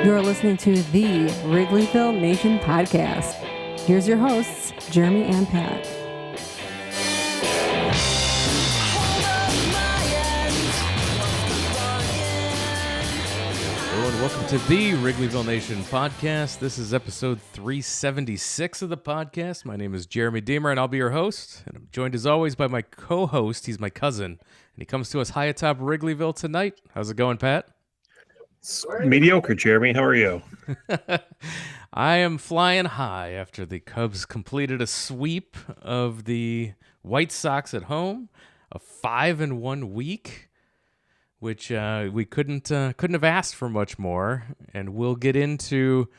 You're listening to the Wrigleyville Nation podcast. Here's your hosts, Jeremy and Pat. Hello and welcome to the Wrigleyville Nation podcast. This is episode 376 of the podcast. My name is Jeremy Deemer and I'll be your host. And I'm joined as always by my co-host. He's my cousin and he comes to us high atop Wrigleyville tonight. How's it going, Pat? It's mediocre, Jeremy. How are you? I am flying high after the Cubs completed a sweep of the White Sox at home, a 5-1 week, which we couldn't have asked for much more. And we'll get into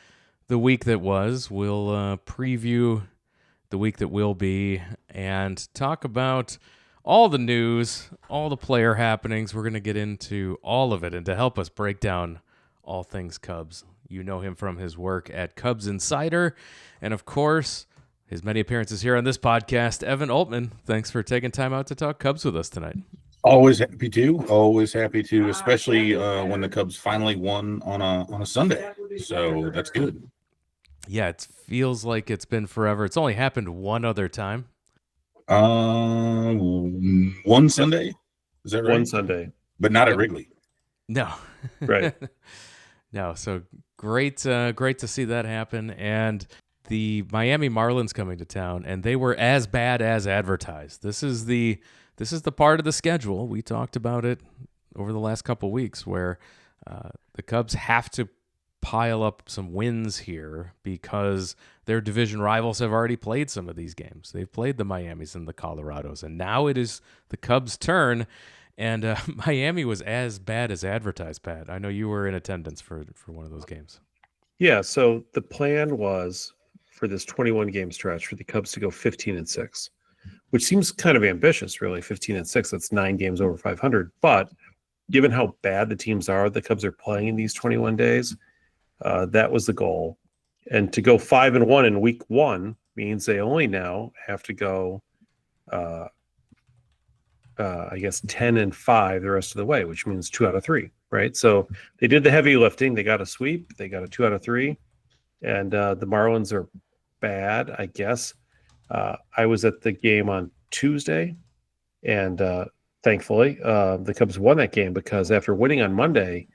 the week that was. We'll preview the week that will be and talk about all the news, all the player happenings. We're going to get into all of it. And to help us break down all things Cubs, you know him from his work at Cubs Insider. And, of course, his many appearances here on this podcast, Evan Altman. Thanks for taking time out to talk Cubs with us tonight. Always happy to, especially when the Cubs finally won on a Sunday. So that's good. Yeah, it feels like it's been forever. It's only happened one other time. One Sunday? Is that right? One Sunday. But not at Wrigley. No. Right. No, so great to see that happen. And the Miami Marlins coming to town, and they were as bad as advertised. This is the part of the schedule. We talked about it over the last couple of weeks where the Cubs have to pile up some wins here because their division rivals have already played some of these games. They've played the Miamis and the Colorados, and now it is the Cubs' turn. And Miami was as bad as advertised, Pat. I know you were in attendance for one of those games. Yeah, so the plan was for this 21-game stretch for the Cubs to go 15-6, which seems kind of ambitious, really. 15-6, that's 9 games over 500. But given how bad the teams are, the Cubs are playing in these 21 days, that was the goal. And to go 5-1 in week 1 means they only now have to go, 10-5 the rest of the way, which means 2 out of 3, right? So they did the heavy lifting. They got a sweep. They got a 2 out of 3. And the Marlins are bad, I guess. I was at the game on Tuesday, and thankfully the Cubs won that game because after winning on Monday,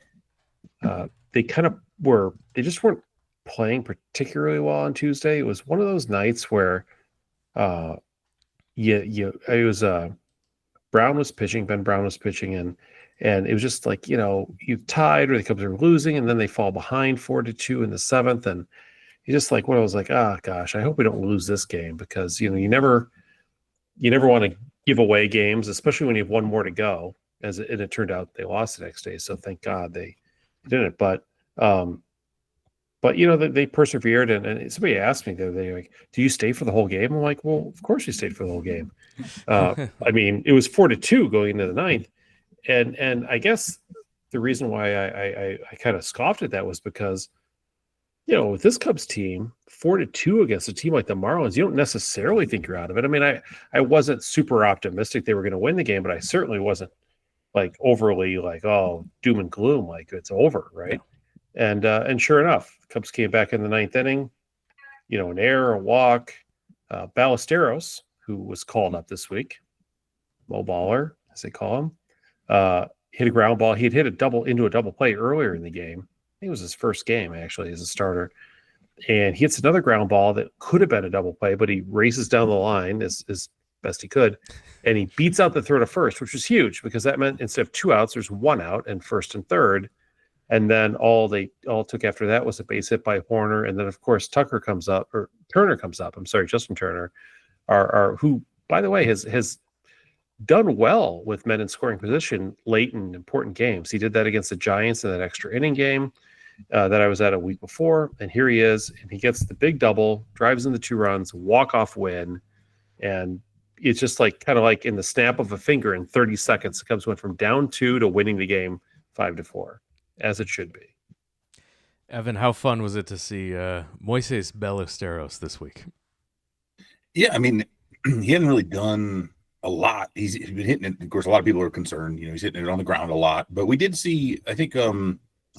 they just weren't playing particularly well on Tuesday. It was one of those nights where Ben Brown was pitching, and it was just like, you tied or the Cubs are losing, and then they fall behind 4-2 in the 7th, and you just like, when I was like, gosh, I hope we don't lose this game because, you never want to give away games, especially when you have one more to go, and it turned out they lost the next day. So thank God they didn't. But they persevered, and somebody asked me the other day, like, do you stay for the whole game? I'm like, well, of course you stayed for the whole game. I mean, it was 4-2 going into the 9th. And I guess the reason why I kind of scoffed at that was because, with this Cubs team, 4-2 against a team like the Marlins, you don't necessarily think you're out of it. I mean, I wasn't super optimistic they were going to win the game, but I certainly wasn't like overly like, oh, doom and gloom, like it's over, right? And sure enough, Cubs came back in the 9th inning, an error, a walk. Ballesteros, who was called up this week, Mo Baller, as they call him, hit a ground ball. He had hit a double into a double play earlier in the game. I think it was his first game, actually, as a starter. And he hits another ground ball that could have been a double play, but he races down the line as best he could. And he beats out the throw to first, which was huge because that meant instead of 2 outs, there's 1 out and first and third. And then all they took after that was a base hit by Horner. And then, of course, Turner comes up. Justin Turner, who, by the way, has done well with men in scoring position late in important games. He did that against the Giants in that extra inning game that I was at a week before. And here he is, and he gets the big double, drives in the 2 runs, walk-off win. And it's just like kind of like in the snap of a finger in 30 seconds, the Cubs went from down 2 to winning the game 5-4. As it should be. Evan, how fun was it to see Moises Ballesteros this week? Yeah, I mean, he hadn't really done a lot. He's been hitting it. Of course, a lot of people are concerned. He's hitting it on the ground a lot. But we did see, I think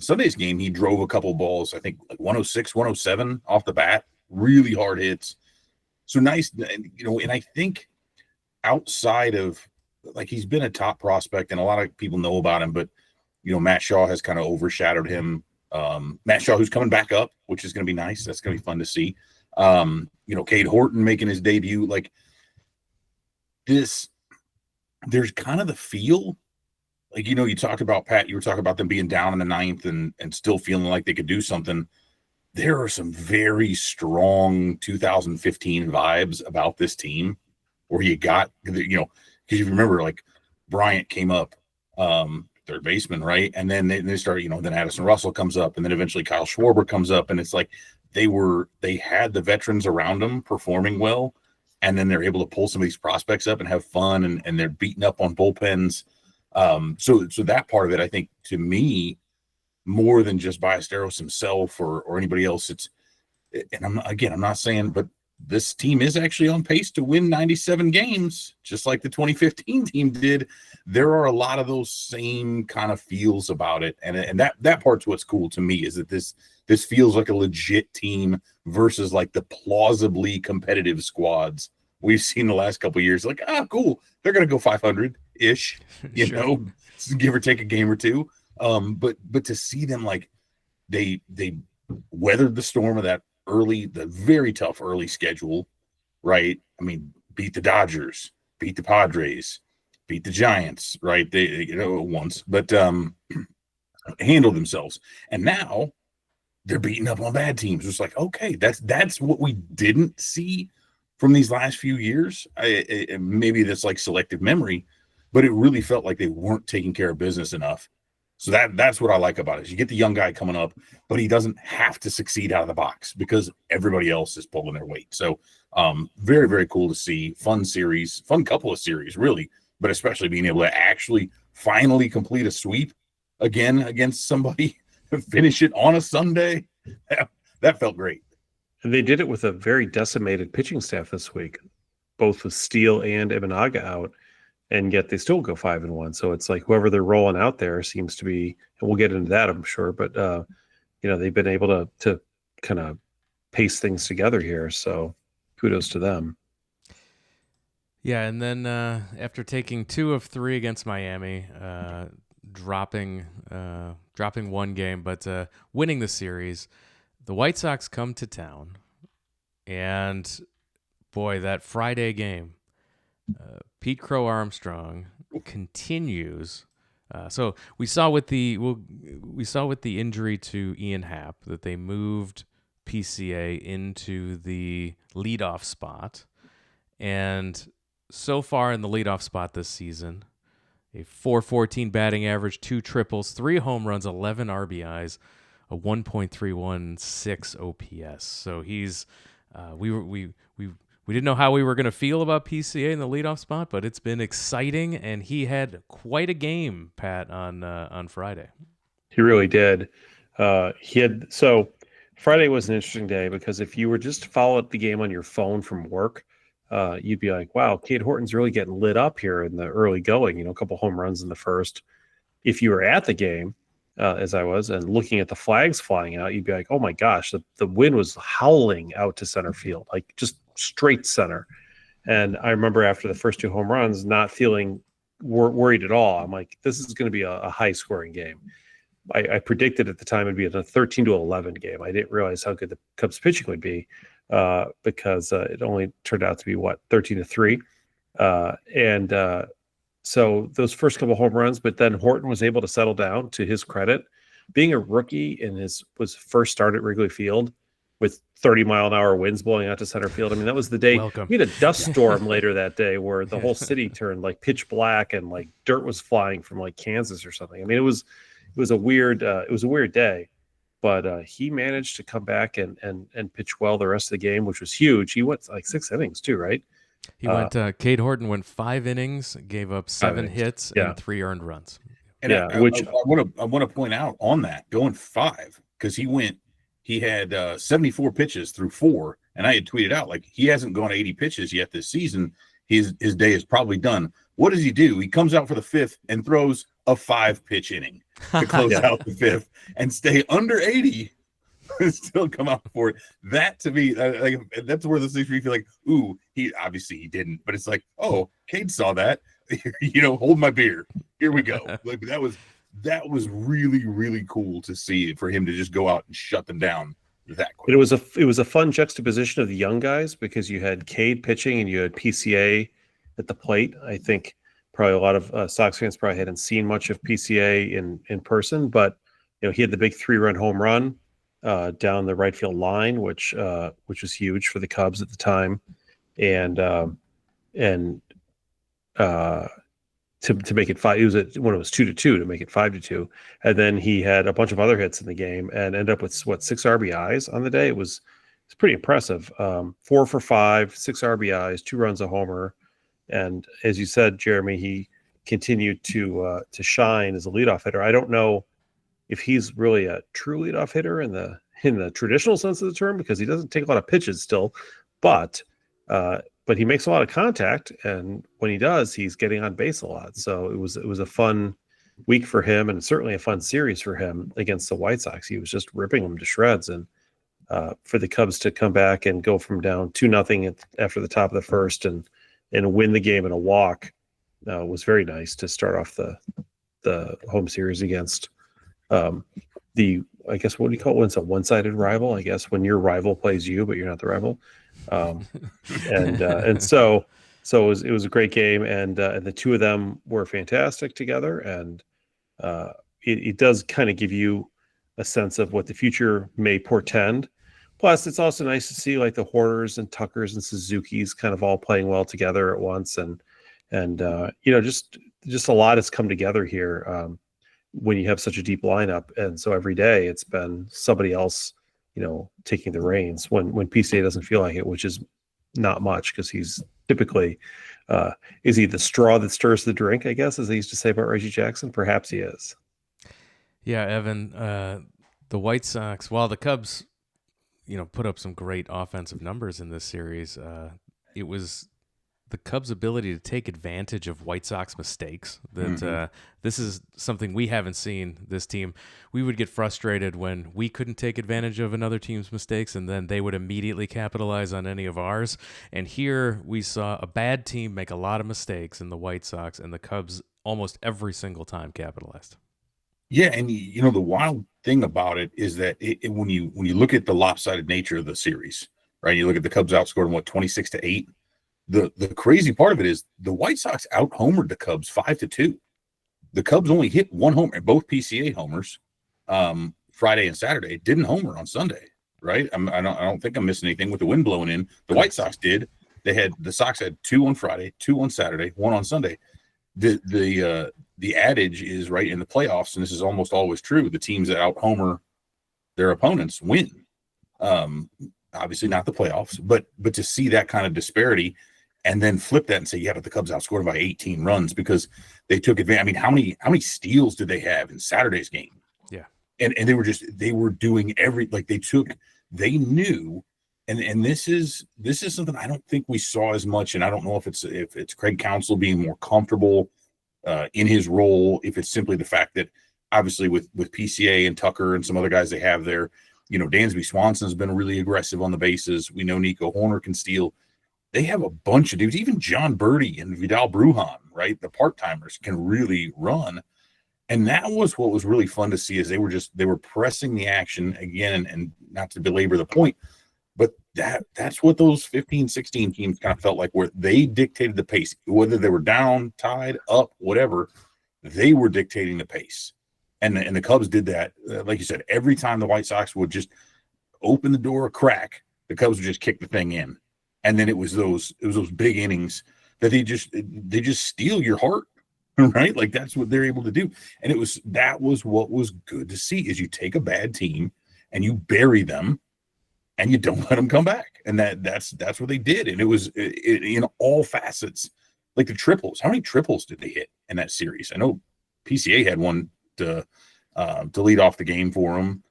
Sunday's game, he drove a couple balls, I think like 106, 107 off the bat, really hard hits. So nice, and I think outside of, like, he's been a top prospect and a lot of people know about him, but, Matt Shaw has kind of overshadowed him. Matt Shaw, who's coming back up, which is going to be nice. That's going to be fun to see. Cade Horton making his debut. Like this, there's kind of the feel, like, you talked about, Pat, you were talking about them being down in the ninth and still feeling like they could do something. There are some very strong 2015 vibes about this team where you got, because you remember, like, Bryant came up, third baseman, right? And then they started, then Addison Russell comes up, and then eventually Kyle Schwarber comes up, and it's like they had the veterans around them performing well, and then they're able to pull some of these prospects up and have fun, and they're beating up on bullpens. So that part of it, I think, to me, more than just Ballesteros himself or anybody else, and I'm not saying, but this team is actually on pace to win 97 games, just like the 2015 team did. There are a lot of those same kind of feels about it. And that part's what's cool to me, is that this feels like a legit team versus like the plausibly competitive squads we've seen the last couple of years. Like, cool, they're going to go 500-ish, give or take a game or two. But to see them, like, they weathered the storm of the very tough early schedule, right? I mean, beat the Dodgers, beat the Padres, beat the Giants, right? They, once, but handled themselves. And now they're beating up on bad teams. It's like, okay, that's what we didn't see from these last few years. Maybe that's like selective memory, but it really felt like they weren't taking care of business enough. So that's what I like about it. Is you get the young guy coming up, but he doesn't have to succeed out of the box because everybody else is pulling their weight. So very, very cool to see. Fun couple of series, really, but especially being able to actually finally complete a sweep again against somebody, finish it on a Sunday. That felt great. And they did it with a very decimated pitching staff this week, both with Steele and Imanaga out. And yet they still go 5-1. So it's like whoever they're rolling out there seems to be, and we'll get into that, I'm sure. But they've been able to kind of pace things together here. So kudos to them. Yeah, and then after taking 2 of 3 against Miami, dropping one game, but winning the series, the White Sox come to town, and boy, that Friday game. Pete Crow Armstrong continues. So we saw with the injury to Ian Happ that they moved PCA into the leadoff spot, and so far in the leadoff spot this season, a .414 batting average, 2 triples, 3 home runs, 11 RBIs, a 1.316 OPS. So he's we didn't know how we were going to feel about PCA in the leadoff spot, but it's been exciting, and he had quite a game, Pat, on Friday. He really did. So Friday was an interesting day because if you were just to follow the game on your phone from work, you'd be like, wow, Cade Horton's really getting lit up here in the early going, a couple home runs in the first. If you were at the game, as I was, and looking at the flags flying out, you'd be like, oh my gosh, the wind was howling out to center field, like just straight center. And I remember after the first 2 home runs, not feeling worried at all. I'm like, this is going to be a high scoring game. I predicted at the time it'd be a 13-11 game. I didn't realize how good the Cubs pitching would be because it only turned out to be 13-3. So those first couple home runs, but then Horton was able to settle down, to his credit. Being a rookie in was first start at Wrigley Field with 30-mile-an-hour winds blowing out to center field. I mean, that was the day. Welcome. We had a dust storm later that day where the whole city turned like pitch black and like dirt was flying from like Kansas or something. I mean, it was a weird day, but he managed to come back and pitch well the rest of the game, which was huge. He went like 6 innings too, right? Cade Horton went 5 innings, gave up 7 hits and 3 earned runs. And I want to point out on that, going 5, because he had 74 pitches through 4, and I had tweeted out, like, he hasn't gone 80 pitches yet this season. His day is probably done. What does he do? He comes out for the 5th and throws a 5-pitch inning to close out the 5th and stay under 80 and still come out for it. That to me, that's where this makes me feel like, ooh, he didn't, but it's like, oh, Cade saw that. Hold my beer. Here we go. Like that was really, really cool to see for him to just go out and shut them down that quick. It was a fun juxtaposition of the young guys because you had Cade pitching and you had PCA at the plate. I think probably a lot of Sox fans probably hadn't seen much of PCA in person, but he had the big 3-run home run down the right field line, which was huge for the Cubs at the time, and to make it 5, when it was 2-2 to make it 5-2, and then he had a bunch of other hits in the game and ended up with 6 RBIs on the day. It's pretty impressive. 4 for 5, 6 RBIs, 2 runs, a homer, and as you said, Jeremy, he continued to shine as a leadoff hitter. I don't know if he's really a true leadoff hitter in the traditional sense of the term because he doesn't take a lot of pitches still, but he makes a lot of contact, and when he does, he's getting on base a lot. So it was a fun week for him, and certainly a fun series for him against the White Sox. He was just ripping them to shreds, and for the Cubs to come back and go from down 2-0 after the top of the first and win the game in a walk was very nice to start off the home series against I guess, what do you call it when it's a one-sided rival? I guess when your rival plays you, but you're not the rival. And so it was a great game, and the two of them were fantastic together, and it does kind of give you a sense of what the future may portend. Plus, it's also nice to see like the Horners and Tuckers and Suzuki's kind of all playing well together at once, and just a lot has come together here when you have such a deep lineup, and so every day it's been somebody else, taking the reins when PCA doesn't feel like it, which is not much because he's typically is he the straw that stirs the drink, I guess, as they used to say about Reggie Jackson? Perhaps he is. Yeah, Evan, the White Sox, while the Cubs, put up some great offensive numbers in this series, it was the Cubs' ability to take advantage of White Sox mistakes. That this is something we haven't seen this team. We would get frustrated when we couldn't take advantage of another team's mistakes, and then they would immediately capitalize on any of ours. And here we saw a bad team make a lot of mistakes in the White Sox, and the Cubs almost every single time capitalized. Yeah, and the wild thing about it is that when you look at the lopsided nature of the series, right? You look at the Cubs outscored them 26-8. The crazy part of it is the White Sox out-homered the Cubs 5-2. The Cubs only hit one homer, both PCA homers, Friday and Saturday. Didn't homer on Sunday, right? I don't think I'm missing anything with the wind blowing in. The White Sox did. The Sox had 2 on Friday, 2 on Saturday, 1 on Sunday. The adage is right in the playoffs, and this is almost always true. The teams that out-homer their opponents win. Obviously not the playoffs, but to see that kind of disparity. And then flip that and say, yeah, but the Cubs outscored by 18 runs because they took advantage. I mean, how many steals did they have in Saturday's game? Yeah. And they were doing they knew. And this is something I don't think we saw as much. And I don't know if it's Craig Counsell being more comfortable in his role, if it's simply the fact that obviously with PCA and Tucker and some other guys they have there, Dansby Swanson's been really aggressive on the bases. We know Nico Horner can steal. They have a bunch of dudes, even John Birdie and Vidal Brujan, right? The part-timers can really run. And that was what was really fun to see is they were pressing the action again, and not to belabor the point, but that's what those 15, 16 teams kind of felt like, where they dictated the pace, whether they were down, tied, up, whatever, they were dictating the pace. And the Cubs did that. Like you said, every time the White Sox would just open the door a crack, the Cubs would just kick the thing in. And then it was those big innings that they just steal your heart, right? Like that's what they're able to do. And that was what was good to see is you take a bad team and you bury them and you don't let them come back. And that's what they did. And it was in all facets, like the triples. How many triples did they hit in that series? I know PCA had one to lead off the game for them.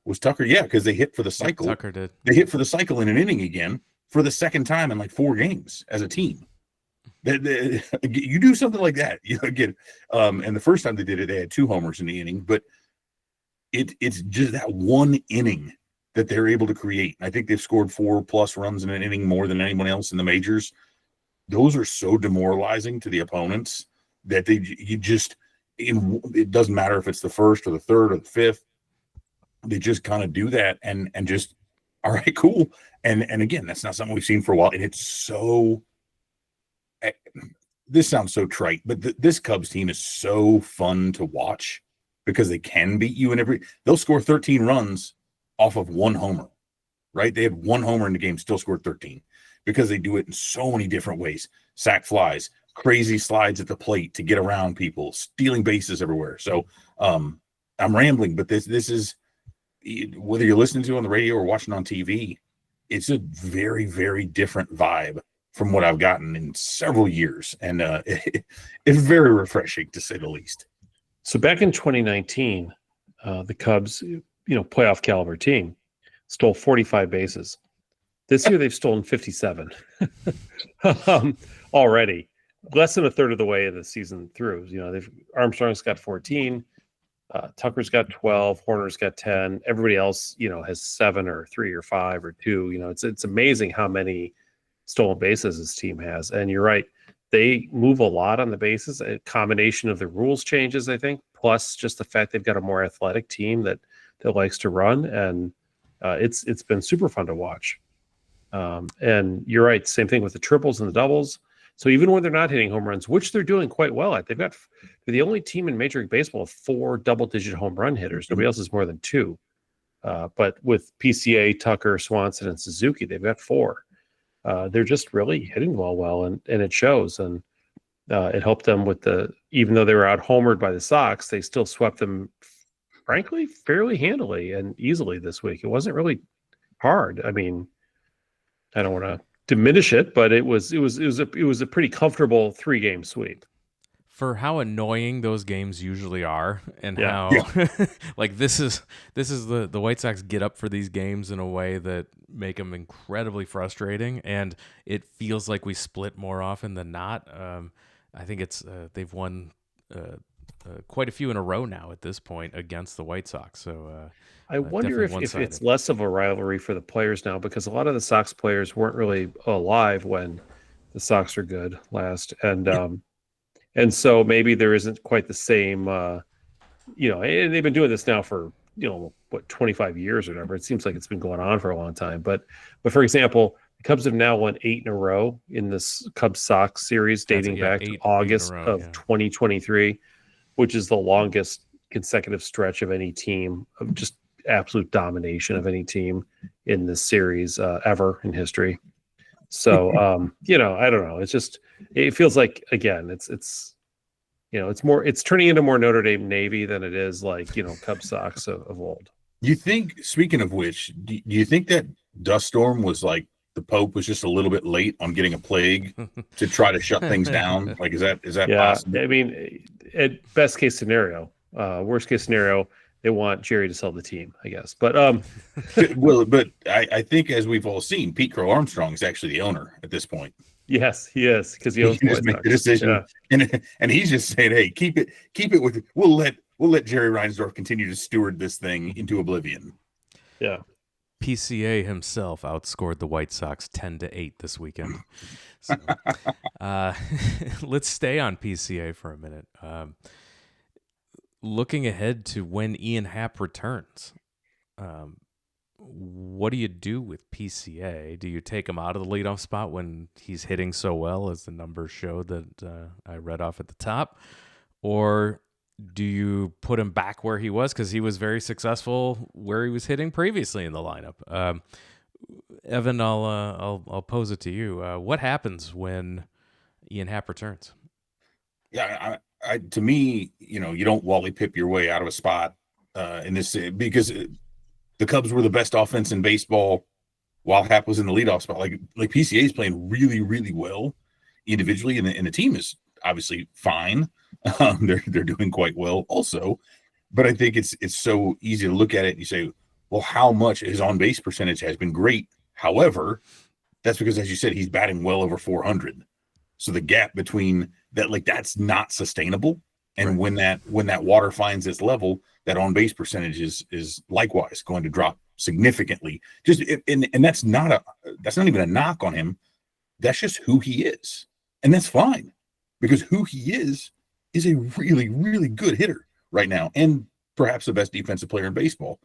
Was Tucker? Yeah, because they hit for the cycle. Yeah, Tucker did. They hit for the cycle in an inning again for the second time in like 4 games as a team. You do something like that, again. And the first time they did it, they had 2 homers in the inning, but it's just that one inning that they're able to create. I think they've scored 4+ runs in an inning more than anyone else in the majors. Those are so demoralizing to the opponents that it doesn't matter if it's the first or the third or the fifth. They just kind of do that and just, all right, cool. And again, that's not something we've seen for a while. And it's so, this sounds so trite, but this Cubs team is so fun to watch because they can beat you they'll score 13 runs off of 1 homer, right? They had 1 homer in the game, still scored 13 because they do it in so many different ways. Sack flies, crazy slides at the plate to get around people, stealing bases everywhere. So I'm rambling, but this is, whether you're listening to it on the radio or watching on TV, it's a very, very different vibe from what I've gotten in several years. And it's very refreshing, to say the least. So back in 2019, the Cubs, playoff caliber team, stole 45 bases. This year they've stolen 57 already. Less than a third of the way of the season through. Armstrong's got 14. Tucker's got 12, Horner's got 10. Everybody else, has 7 or 3 or 5 or 2. It's amazing how many stolen bases this team has. And you're right, they move a lot on the bases. A combination of the rules changes, I think, plus just the fact they've got a more athletic team that likes to run, and it's been super fun to watch. And you're right, same thing with the triples and the doubles. So even when they're not hitting home runs, which they're doing quite well at, they're the only team in Major League Baseball with 4 double-digit home run hitters. Nobody else has more than 2. But with PCA, Tucker, Swanson, and Suzuki, they've got 4. They're just really hitting well, and it shows. And it helped them even though they were out homered by the Sox, they still swept them, frankly, fairly handily and easily this week. It wasn't really hard. I mean, I don't want to diminish it, but it was a pretty comfortable 3-game sweep. For how annoying those games usually are, and how like this is the White Sox get up for these games in a way that make them incredibly frustrating, and it feels like we split more often than not. I think it's they've won quite a few in a row now at this point against the White Sox. So I wonder if it's less of a rivalry for the players now, because a lot of the Sox players weren't really alive when the Sox were good last, and so maybe there isn't quite the same, and they've been doing this now for 25 years or whatever. It seems like it's been going on for a long time. But for example, the Cubs have now won 8 in a row in this Cubs Sox series dating back to August of 2023, which is the longest consecutive stretch of any team, of just absolute domination of any team in this series ever in history. So I don't know. It feels like, again, it's turning into more Notre Dame Navy than it is like Cubs Sox of old. You think, speaking of which, do you think that dust storm was like the Pope was just a little bit late on getting a plague to try to shut things down? Like, is that possible? I mean, at best case scenario, worst case scenario, they want Jerry to sell the team, I guess. But well, but I think, as we've all seen, Pete Crow Armstrong is actually the owner at this point. Yes, he is, because he owns the just make the decision, and he's just saying, "Hey, keep it with. We'll let Jerry Reinsdorf continue to steward this thing into oblivion." Yeah. PCA himself outscored the White Sox 10-8 this weekend. So, let's stay on PCA for a minute. Looking ahead to when Ian Happ returns, what do you do with PCA? Do you take him out of the leadoff spot when he's hitting so well, as the numbers show that I read off at the top? Or do you put him back where he was, because he was very successful where he was hitting previously in the lineup? Evan, I'll pose it to you. What happens when Ian Happ returns? Yeah, to me, you don't Wally Pipp your way out of a spot in this, because the Cubs were the best offense in baseball while Happ was in the leadoff spot. Like PCA is playing really, really well individually, and the team is obviously fine. They're doing quite well also, but I think it's so easy to look at it and you say, well, how much his on base percentage has been great. However, that's because, as you said, he's batting well over 400. So the gap between that, like, that's not sustainable. And when that water finds its level, that on base percentage is likewise going to drop significantly. And that's not even a knock on him. That's just who he is. And that's fine, because who he is a really, really good hitter right now, and perhaps the best defensive player in baseball.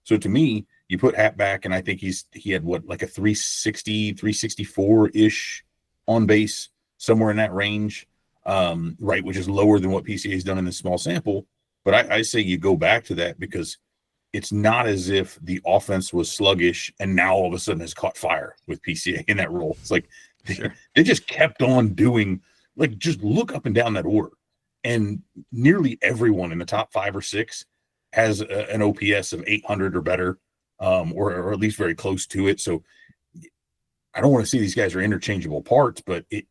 So to me, you put Happ back, and I think he had like a 360, 364-ish on base, somewhere in that range, right, which is lower than what PCA has done in this small sample. But I say you go back to that, because it's not as if the offense was sluggish and now all of a sudden has caught fire with PCA in that role. It's like they just kept on doing, like, just look up and down that order. And nearly everyone in the top 5 or 6 has an OPS of 800 or better, or at least very close to it. So I don't want to see these guys are interchangeable parts, but it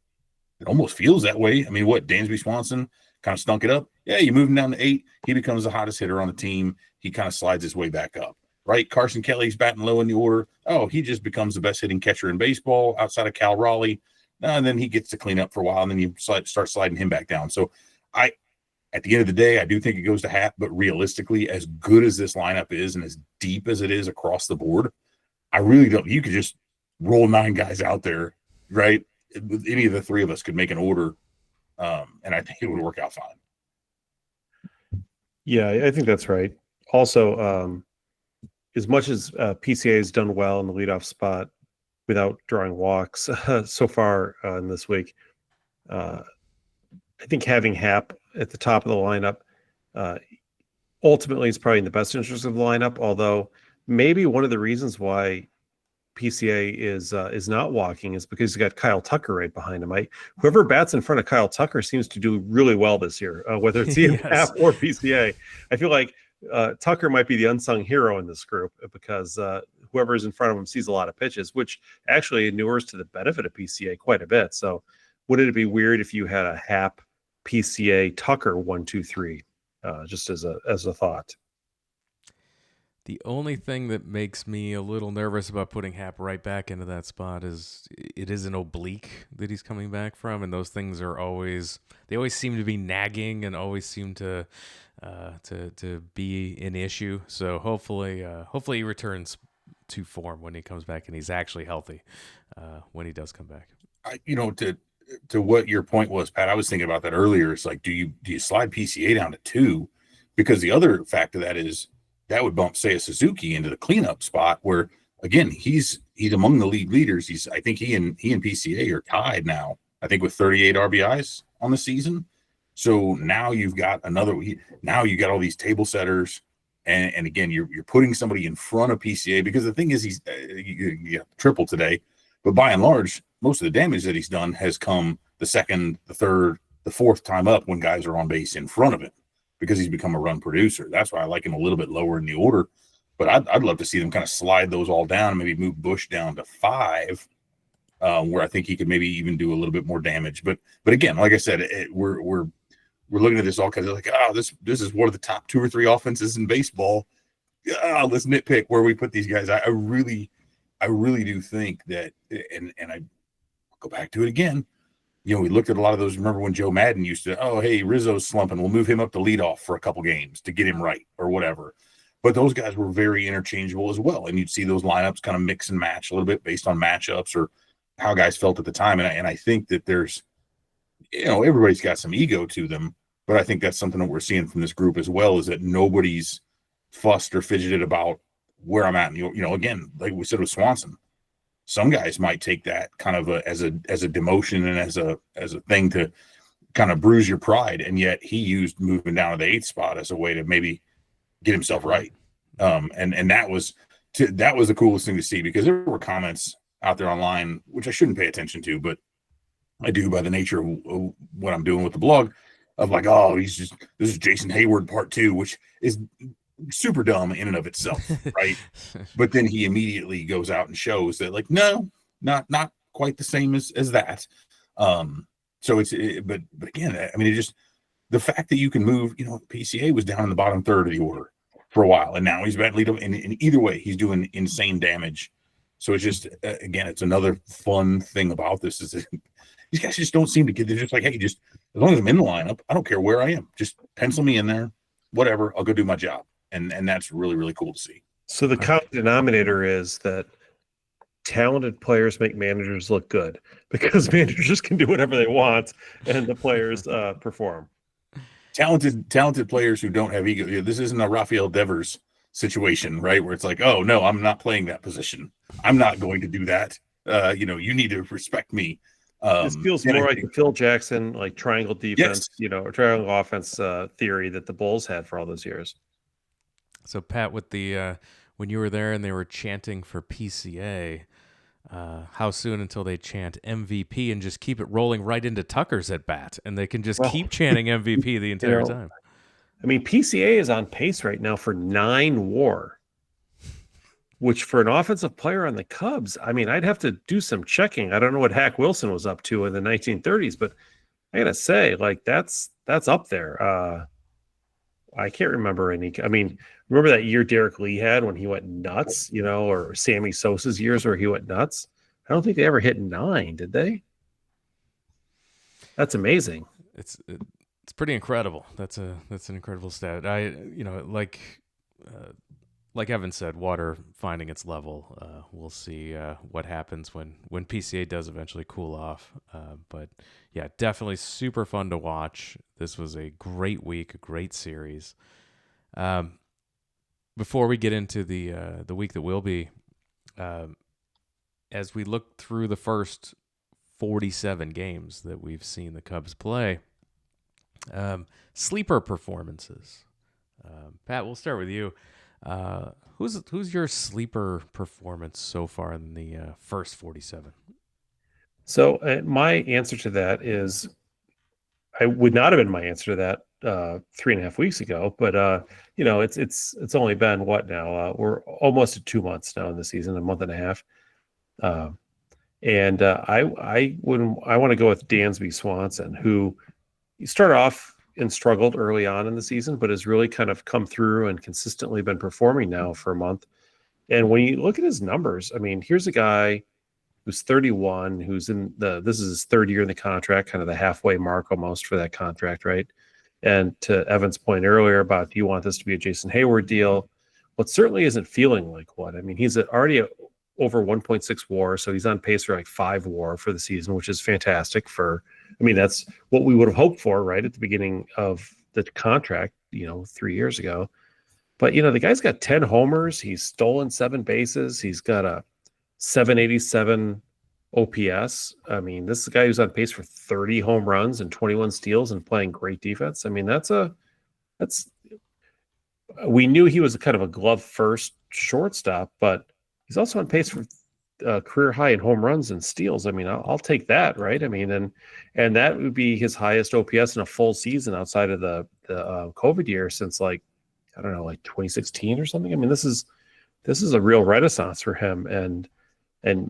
almost feels that way. I mean, Dansby Swanson kind of stunk it up. Yeah, you move him down to 8. He becomes the hottest hitter on the team. He kind of slides his way back up, right? Carson Kelly's batting low in the order. Oh, he just becomes the best hitting catcher in baseball outside of Cal Raleigh. And then he gets to clean up for a while, and then you start sliding him back down. So at the end of the day, I do think it goes to Happ, but realistically, as good as this lineup is and as deep as it is across the board, I really don't. You could just roll 9 guys out there, right? Any of the 3 of us could make an order, and I think it would work out fine. Yeah, I think that's right. Also, as much as PCA has done well in the leadoff spot without drawing walks so far in this week, I think having Happ at the top of the lineup ultimately is probably in the best interest of the lineup, although maybe one of the reasons why PCA is not walking is because he's got Kyle Tucker right behind him. Whoever bats in front of Kyle Tucker seems to do really well this year, whether it's Ian Happ or PCA. I feel like Tucker might be the unsung hero in this group, because whoever's in front of him sees a lot of pitches, which actually inures to the benefit of PCA quite a bit. So wouldn't it be weird if you had a Happ, PCA, Tucker 1, 2, 3, just as a thought? The only thing that makes me a little nervous about putting Happ right back into that spot is it is an oblique that he's coming back from, and those things are always seem to be nagging and always seem to be an issue. So hopefully he returns to form when he comes back and he's actually healthy when he does come back. To what your point was, Pat, I was thinking about that earlier. It's like, do you slide PCA down to 2? Because the other fact of that is that would bump Seiya Suzuki into the cleanup spot, where again he's among the league leaders. I think he and PCA are tied now, I think, with 38 RBIs on the season. So now you've got now you got all these table setters, and again you're putting somebody in front of PCA, because the thing is he's triple today, but by and large most of the damage that he's done has come the second, the third, the fourth time up when guys are on base in front of him, because he's become a run producer. That's why I like him a little bit lower in the order. But I'd love to see them kind of slide those all down and maybe move Bush down to 5, where I think he could maybe even do a little bit more damage. But again, like I said, we're looking at this all kinds of like, this is one of the top 2 or 3 offenses in baseball. Let's nitpick where we put these guys. I really do think that, and I go back to it again. We looked at a lot of those. Remember when Joe Madden used to, hey, Rizzo's slumping, we'll move him up to leadoff for a couple games to get him right or whatever. But those guys were very interchangeable as well. And you'd see those lineups kind of mix and match a little bit based on matchups or how guys felt at the time. And I think that there's, everybody's got some ego to them. But I think that's something that we're seeing from this group as well, is that nobody's fussed or fidgeted about where I'm at. Again, like we said with Swanson, some guys might take that kind of as a demotion and as a thing to kind of bruise your pride, and yet he used moving down to the 8th spot as a way to maybe get himself right. And that was the coolest thing to see, because there were comments out there online which I shouldn't pay attention to, but I do by the nature of what I'm doing with the blog, of like, this is Jason Hayward part 2, which is super dumb in and of itself, right? But then he immediately goes out and shows that, like, no, not quite the same as that. So but again, I mean, it just, the fact that you can move, PCA was down in the bottom third of the order for a while, and now he's batting leadoff, and either way, he's doing insane damage. So it's just, again, it's another fun thing about this is These guys just don't seem to get. They're just like, hey, just as long as I'm in the lineup, I don't care where I am. Just pencil me in there, whatever. I'll go do my job, and that's really, really cool to see. So the common denominator is that talented players make managers look good because managers can do whatever they want, and the players perform. Talented players who don't have ego. This isn't a Rafael Devers situation, right? Where it's like, oh no, I'm not playing that position. I'm not going to do that. You need to respect me. This feels more like the Phil Jackson, like triangle defense, yes. Or triangle offense theory that the Bulls had for all those years. So Pat, with the when you were there and they were chanting for PCA, how soon until they chant MVP and just keep it rolling right into Tucker's at bat, and they can just keep chanting MVP the entire time? I mean, PCA is on pace right now for 9 WAR, which for an offensive player on the Cubs, I mean, I'd have to do some checking. I don't know what Hack Wilson was up to in the 1930s, but I gotta say, like that's up there. I can't remember any. I mean, remember that year Derek Lee had when he went nuts, or Sammy Sosa's years where he went nuts? I don't think they ever hit 9, did they? That's amazing. It's pretty incredible. That's an incredible stat. Like Evan said, water finding its level. We'll see what happens when PCA does eventually cool off. But yeah, definitely super fun to watch. This was a great week, a great series. Before we get into the week that will be, as we look through the first 47 games that we've seen the Cubs play, sleeper performances. Pat, we'll start with you. Who's your sleeper performance so far in the first 47? So my answer to that is, I would not have been my answer to that 3.5 weeks ago, but it's only been what now? We're almost at 2 months now in the season, a month and a half. And I want to go with Dansby Swanson, who started off and struggled early on in the season, but has really kind of come through and consistently been performing now for a month. And when you look at his numbers, I mean, here's a guy who's 31, who's this is his 3rd year in the contract, kind of the halfway mark almost for that contract, right? And to Evan's point earlier about, do you want this to be a Jason Hayward deal? Well, it certainly isn't feeling like one. I mean, he's already over 1.6 WAR, so he's on pace for like 5 WAR for the season, which is fantastic that's what we would have hoped for, right, at the beginning of the contract, 3 years ago. But, the guy's got 10 homers. He's stolen 7 bases. He's got a 787 OPS. I mean, this is a guy who's on pace for 30 home runs and 21 steals and playing great defense. I mean, we knew he was kind of a glove first shortstop, but he's also on pace for career high in home runs and steals. I mean, I'll take that, right? I mean, and that would be his highest OPS in a full season outside of the COVID year since like 2016 or something. I mean, this is a real renaissance for him, and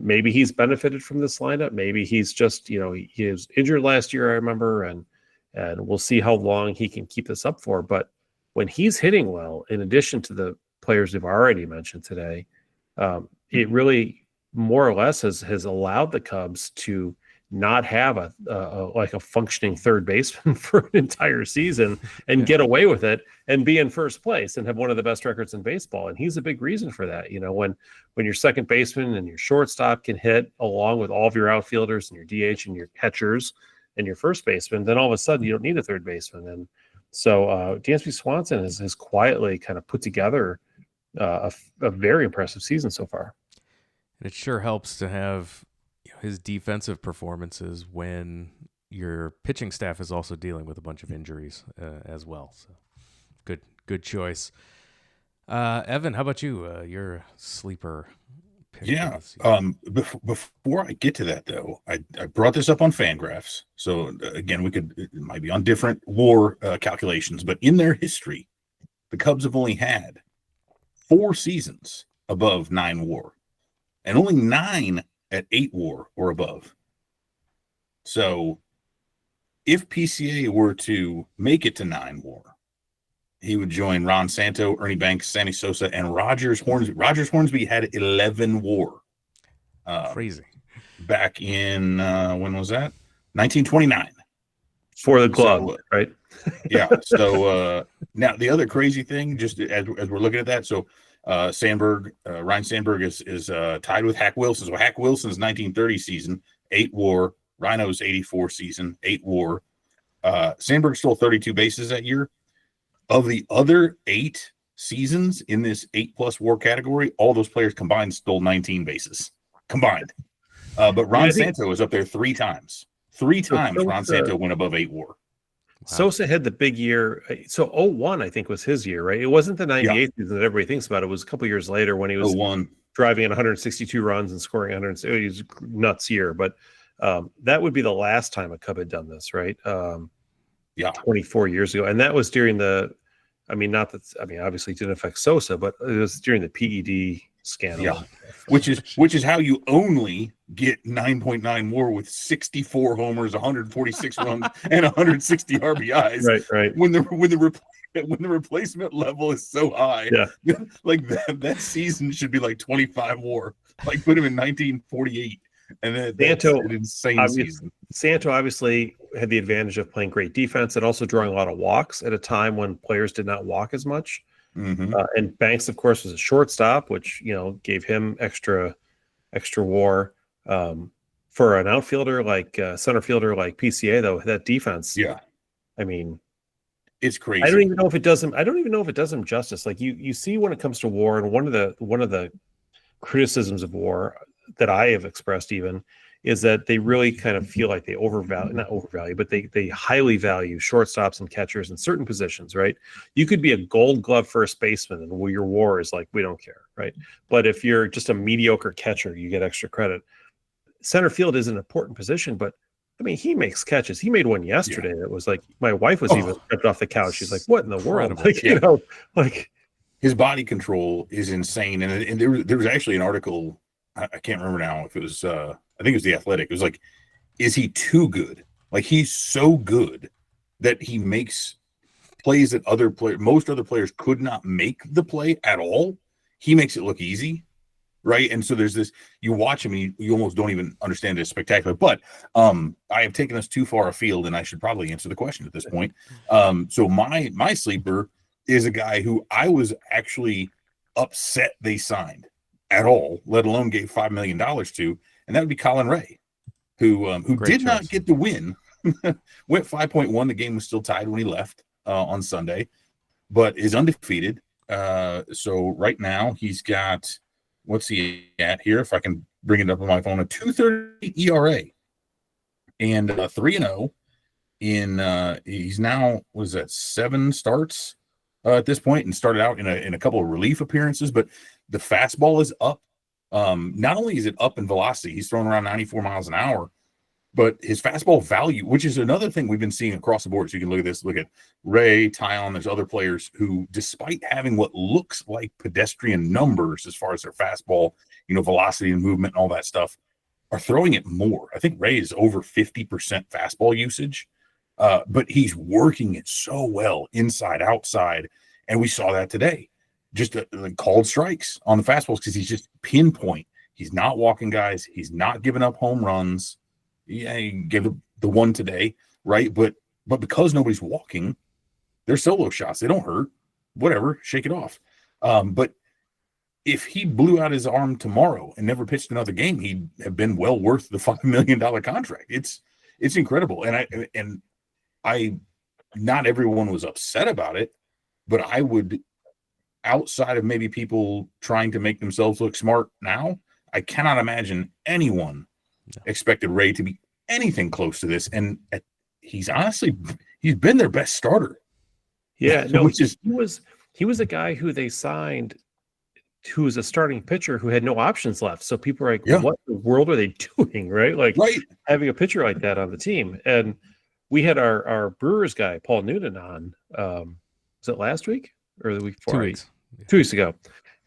maybe he's benefited from this lineup. Maybe he's just he was injured last year, I remember, and we'll see how long he can keep this up for. But when he's hitting well, in addition to the players we've already mentioned today, it really more or less has allowed the Cubs to not have a functioning third baseman for an entire season and get away with it and be in first place and have one of the best records in baseball. And he's a big reason for that. When your second baseman and your shortstop can hit along with all of your outfielders and your DH and your catchers and your first baseman, then all of a sudden you don't need a third baseman. And so Dansby Swanson has quietly kind of put together a very impressive season so far. And it sure helps to have his defensive performances when your pitching staff is also dealing with a bunch of injuries as well. So good choice. Evan, how about you? Your sleeper pick. Yeah. Before I get to that, though, I brought this up on Fangraphs. So again, it might be on different WAR calculations, but in their history, the Cubs have only had 4 seasons above 9 WAR, and only 9 at 8 WAR or above. So if PCA were to make it to 9 WAR, he would join Ron Santo, Ernie Banks, Sammy Sosa, and Rogers Hornsby. Rogers Hornsby had 11 WAR. Crazy. Back in, when was that? 1929. For the glove, So, right? Yeah. So now the other crazy thing, just as we're looking at that, so Ryan Sandberg is tied with Hack Wilson. So Hack Wilson's 1930 season, 8 WAR. Rhino's 84 season, 8 WAR. Sandberg stole 32 bases that year. Of the other 8 seasons in this 8+ WAR category, all those players combined stole 19 bases combined. But Ron Santo is up there 3 times. 3 times Ron Santo went above 8 WAR. Sosa had the big year. So 01, I think, was his year, right? It wasn't the 98 season that everybody thinks about. It was a couple years later when he was 01. driving at 162 runs and scoring 100. It was a nuts year. But that would be the last time a Cub had done this, right? 24 years ago. And that was during obviously it didn't affect Sosa, but it was during the PED scandal. Yeah. Which is how you only get 9.9 WAR with 64 homers, 146 runs, and 160 RBIs. Right. When the replacement level is so high, like that season should be like 25 WAR. Like put him in 1948, and then that's an insane season. Santo obviously had the advantage of playing great defense and also drawing a lot of walks at a time when players did not walk as much. Mm-hmm. And Banks, of course, was a shortstop, which gave him extra WAR. For an outfielder like center fielder like PCA, though, that defense, I mean, it's crazy. I don't even know if it does him justice. Like you see when it comes to WAR, and one of the criticisms of WAR that I have expressed even is that they really kind of feel like they not overvalue, but they highly value shortstops and catchers in certain positions, right? You could be a Gold Glove first baseman and your WAR is like, we don't care, right? But if you're just a mediocre catcher, you get extra credit. Center field is an important position, but I mean, he makes catches. He made one yesterday that was like, my wife was even stepped off the couch. She's like, what in the world? Like, his body control is insane. And there was actually an article, I can't remember now if it was, I think it was The Athletic. It was like, is he too good? Like, he's so good that he makes plays that most other players could not make the play at all. He makes it look easy, right? And so there's this, you watch him and you almost don't even understand it's spectacular. But I have taken us too far afield, and I should probably answer the question at this point. So my sleeper is a guy who I was actually upset they signed at all, let alone gave $5 million to, and that would be Colin Ray, who did not get the win. Went 5.1. The game was still tied when he left on Sunday, but is undefeated. So right now he's got, what's he at here? If I can bring it up on my phone, a 2.30 ERA and 3-0 in he's now, what is that, 7 starts at this point, and started out in a couple of relief appearances, but the fastball is up. Not only is it up in velocity, he's throwing around 94 miles an hour, but his fastball value, which is another thing we've been seeing across the board. So you can look at this, look at Ray, Tyon, there's other players who, despite having what looks like pedestrian numbers as far as their fastball, velocity and movement and all that stuff, are throwing it more. I think Ray is over 50% fastball usage, but he's working it so well inside, outside. And we saw that today. Just called strikes on the fastballs because he's just pinpoint. He's not walking guys. He's not giving up home runs. Yeah, he gave the one today, right? But because nobody's walking, they're solo shots. They don't hurt. Whatever, shake it off. But if he blew out his arm tomorrow and never pitched another game, he'd have been well worth the $5 million contract. It's incredible. And I not everyone was upset about it, but I would, outside of maybe people trying to make themselves look smart now, I cannot imagine anyone expected Ray to be anything close to this. And he's been their best starter. Yeah, no, he was a guy who they signed who was a starting pitcher who had no options left. So people are like, what in the world are they doing? Right. Like having a pitcher like that on the team. And we had our Brewers guy, Paul Noonan, on, was it last week or the week before? 2 weeks. 2 weeks ago.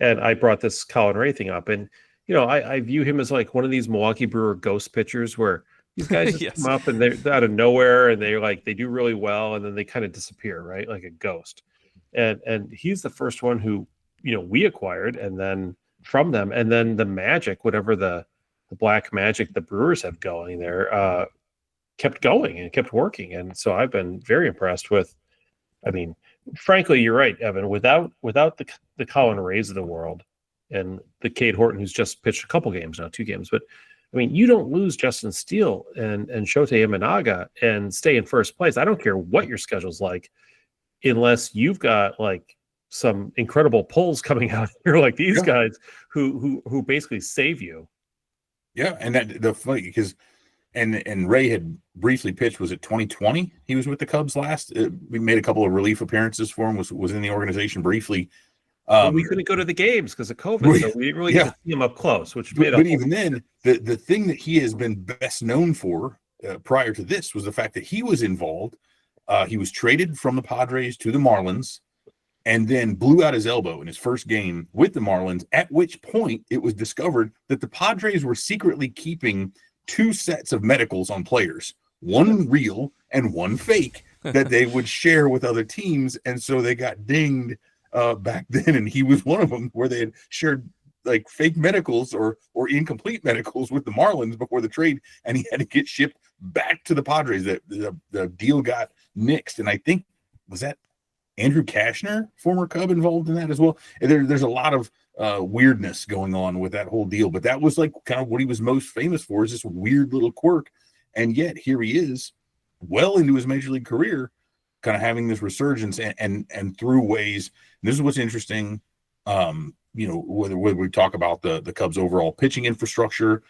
And I brought this Colin Ray thing up. And, I view him as like one of these Milwaukee Brewer ghost pitchers where these guys just come up and they're out of nowhere and they do really well. And then they kind of disappear, right? Like a ghost. And he's the first one who, we acquired and then from them. And then the magic, whatever the black magic the Brewers have going there, kept going and kept working. And so I've been very impressed with, I mean, frankly, you're right, Evan, without the Colin Rays of the world and the Cade Horton, who's just pitched a couple games now, 2 games, but I mean, you don't lose Justin Steele and Shota Imanaga and stay in first place. I don't care what your schedule's like, unless you've got like some incredible pulls coming out here, like these guys who basically save you. Yeah, and that the funny because and Ray had briefly pitched. Was it 2020? He was with the Cubs last. We made a couple of relief appearances for him. Was in the organization briefly. We couldn't go to the games because of COVID, so we didn't really get to see him up close. Which made but even then, the thing that he has been best known for prior to this was the fact that he was involved. He was traded from the Padres to the Marlins, and then blew out his elbow in his first game with the Marlins. At which point, it was discovered that the Padres were secretly keeping 2 sets of medicals on players, one real and one fake, that they would share with other teams, and so they got dinged. Back then, and he was one of them where they had shared like fake medicals or incomplete medicals with the Marlins before the trade, and he had to get shipped back to the Padres. That the deal got nixed, and I think was that Andrew Kashner, former Cub, involved in that as well. And there's a lot of weirdness going on with that whole deal, but that was like kind of what he was most famous for, is this weird little quirk, and yet here he is, well into his major league career, kind of having this resurgence and through ways. And this is what's interesting. Whether we talk about the Cubs' overall pitching infrastructure,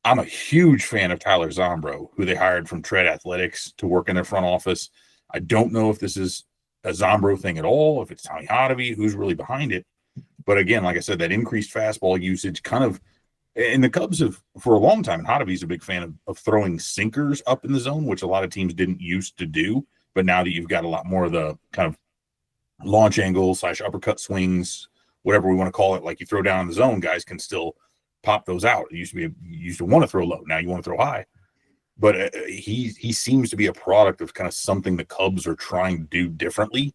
I'm a huge fan of Tyler Zombro, who they hired from Tread Athletics to work in their front office. I don't know if this is a Zombro thing at all, if it's Tommy Hotovy, who's really behind it. But again, like I said, that increased fastball usage kind of, and the Cubs have, for a long time, and Hotovy's a big fan of throwing sinkers up in the zone, which a lot of teams didn't used to do. But now that you've got a lot more of the kind of launch angle / uppercut swings, whatever we want to call it, like you throw down in the zone, guys can still pop those out. It you used to want to throw low. Now you want to throw high. But he seems to be a product of kind of something the Cubs are trying to do differently,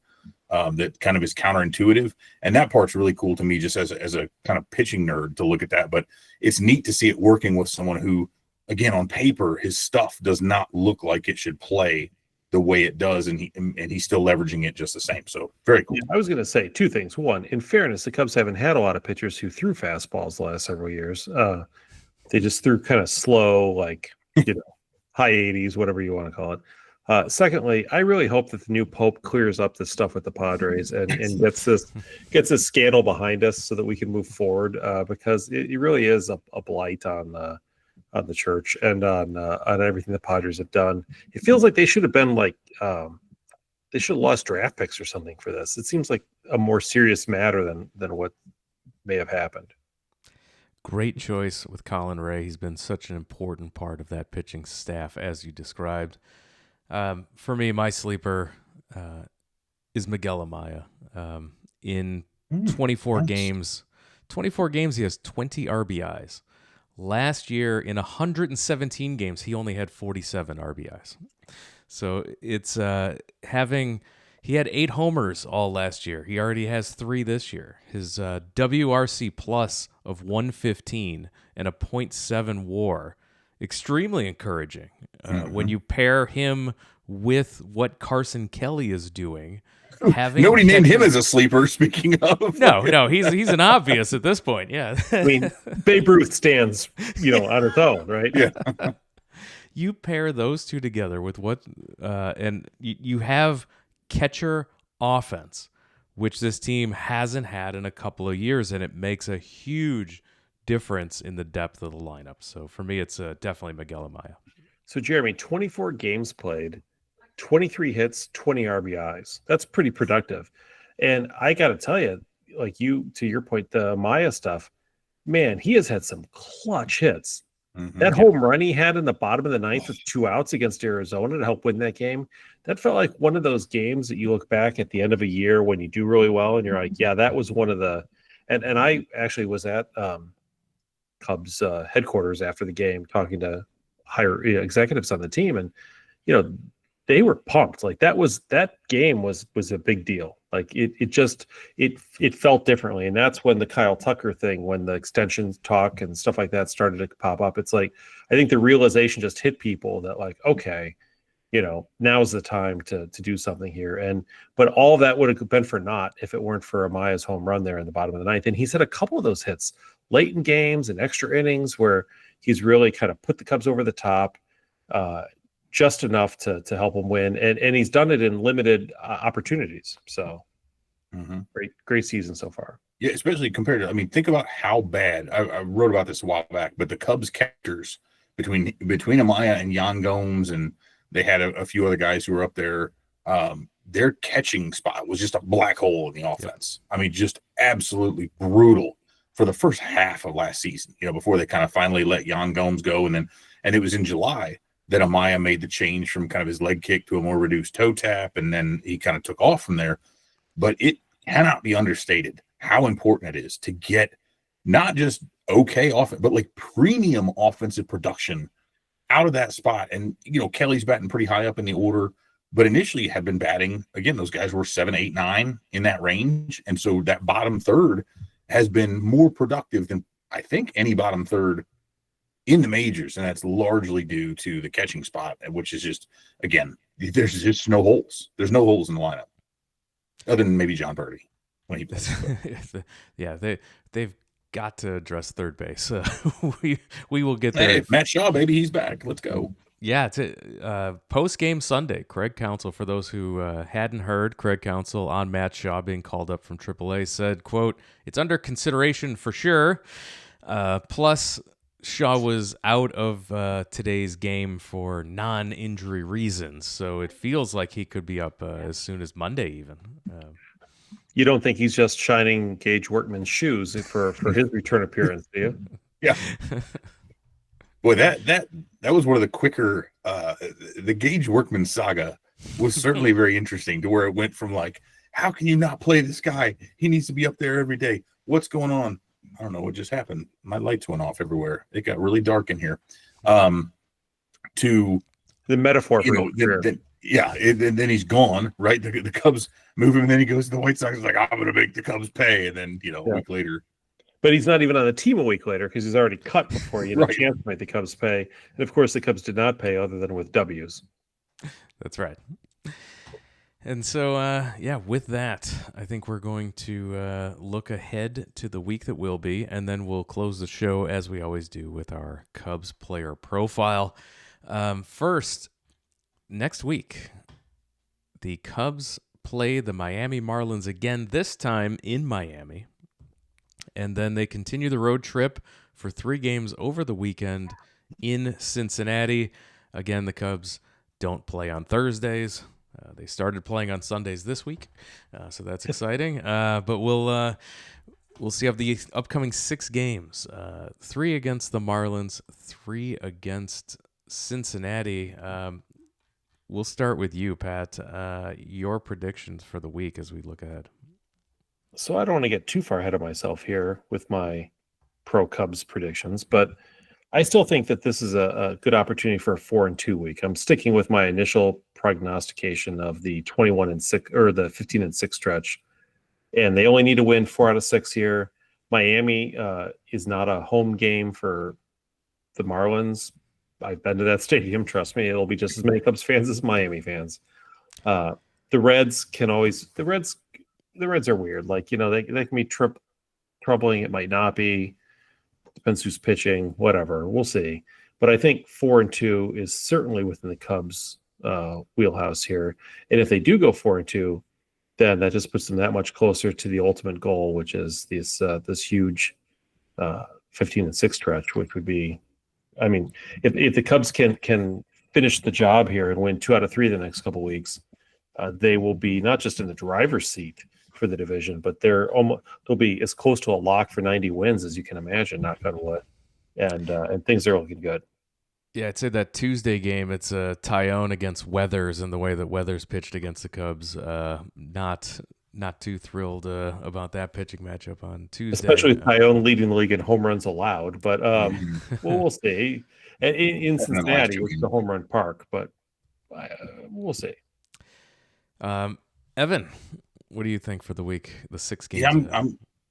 that kind of is counterintuitive. And that part's really cool to me, just as a kind of pitching nerd, to look at that. But it's neat to see it working with someone who, again, on paper, his stuff does not look like it should play the way it does, and he's still leveraging it just the same. So very cool. Yeah, I was going to say 2 things. One, in fairness, the Cubs haven't had a lot of pitchers who threw fastballs the last several years. They just threw kind of slow, like high 80s, whatever you want to call it. Secondly, I really hope that the new Pope clears up this stuff with the Padres and gets this scandal behind us so that we can move forward, because it really is a blight on the church and on everything the Padres have done. It feels like they should have been like they should have lost draft picks or something for this. It seems like a more serious matter than what may have happened. Great choice with Colin Ray. He's been such an important part of that pitching staff, as you described. For me, my sleeper is Miguel Amaya. In 24 games, he has 20 RBIs. Last year, in 117 games, he only had 47 RBIs. So it's he had 8 homers all last year. He already has 3 this year. His WRC plus of 115 and a .7 WAR, extremely encouraging. When you pair him with what Carson Kelly is doing. Nobody named him as a sleeper, speaking of. No, he's an obvious at this point, yeah. I mean, Babe Ruth stands, on its own, right? Yeah. You pair those two together with what, and you have catcher offense, which this team hasn't had in a couple of years, and it makes a huge difference in the depth of the lineup. So for me, it's definitely Miguel Amaya. So Jeremy, 24 games played, 23 hits, 20 RBIs. That's pretty productive. And I got to tell you, to your point, the Amaya stuff, man, he has had some clutch hits. Mm-hmm. That home run he had in the bottom of the 9th with 2 outs against Arizona to help win that game, that felt like one of those games that you look back at the end of a year when you do really well and you're like, yeah, that was one of the – and I actually was at Cubs headquarters after the game talking to higher executives on the team, and, they were pumped. Like that game was a big deal. Like it felt differently. And that's when the Kyle Tucker thing, when the extension talk and stuff like that started to pop up. It's like, I think the realization just hit people that like, okay, now's the time to do something here. But all of that would have been for naught if it weren't for Amaya's home run there in the bottom of the ninth. And he's had a couple of those hits late in games and extra innings where he's really kind of put the Cubs over the top, just enough to help them win. And he's done it in limited opportunities. So great season so far. Yeah, especially compared to, think about how bad, I wrote about this a while back, but the Cubs catchers between Amaya and Yan Gomes, and they had a few other guys who were up there. Their catching spot was just a black hole in the offense. Yep. Just absolutely brutal for the first half of last season, before they kind of finally let Yan Gomes go. And it was in July that Amaya made the change from kind of his leg kick to a more reduced toe tap. And then he kind of took off from there. But it cannot be understated how important it is to get not just okay offense, but like premium offensive production out of that spot. And, Kelly's batting pretty high up in the order, but initially had been batting, again, those guys were 7, 8, 9 in that range. And so that bottom third has been more productive than I think any bottom third in the majors. And that's largely due to the catching spot, which is just, again, there's just no holes. There's no holes in the lineup other than maybe John Purdy when he plays. Yeah, they've got to address third base. We will get there. Hey, Matt Shaw, baby, he's back. Let's go. Yeah, post-game Sunday, Craig Counsell, for those who hadn't heard, Craig Counsell on Matt Shaw being called up from AAA said, quote, "It's under consideration for sure. Plus, Shaw was out of today's game for non-injury reasons, so it feels like he could be up as soon as Monday even." You don't think he's just shining Gage Workman's shoes for his return appearance, do you? Yeah. Boy, that was one of the quicker. The Gage Workman saga was certainly very interesting, to where it went from like, how can you not play this guy? He needs to be up there every day. What's going on? I don't know what just happened. My lights went off everywhere. It got really dark in here. To the metaphor for and then he's gone, right? The Cubs move him, and then he goes to the White Sox. He's like, I'm going to make the Cubs pay. And then, a week later. But he's not even on the team a week later because he's already cut before he had a chance to make the Cubs pay. And, of course, the Cubs did not pay other than with W's. That's right. And so, with that, I think we're going to look ahead to the week that will be, and then we'll close the show, as we always do, with our Cubs player profile. First, next week, the Cubs play the Miami Marlins again, this time in Miami. And then they continue the road trip for 3 games over the weekend in Cincinnati. Again, the Cubs don't play on Thursdays. They started playing on Sundays this week, so that's exciting. But we'll see of the upcoming 6 games. 3 against the Marlins, 3 against Cincinnati. We'll start with you, Pat. Your predictions for the week as we look ahead. So I don't want to get too far ahead of myself here with my pro Cubs predictions, but I still think that this is a good opportunity for a 4-2 week. I'm sticking with my initial prognostication of the 21-6 or the 15-6 stretch, and they only need to win 4 out of 6 here. Miami is not a home game for the Marlins. I've been to that stadium. Trust me, it'll be just as many Cubs fans as Miami fans. The Reds are weird. Like, they can be troubling. It might not be. Depends who's pitching, whatever. We'll see. But I think 4-2 is certainly within the Cubs' wheelhouse here. And if they do go 4-2, then that just puts them that much closer to the ultimate goal, which is this huge 15-6 stretch, which would be, if the Cubs can finish the job here and win 2 out of 3 the next couple weeks, they will be not just in the driver's seat for the division, but they'll be as close to a lock for 90 wins as you can imagine, knock on wood. And things are looking good. Yeah, I'd say that Tuesday game, it's Tyone against Weathers, and the way that Weathers pitched against the Cubs, not too thrilled about that pitching matchup on Tuesday. Especially with Tyone leading the league in home runs allowed, but we'll see. And in Cincinnati, which is the home run park, but we'll see. Evan, What do you think for the week? The 6 games. Yeah,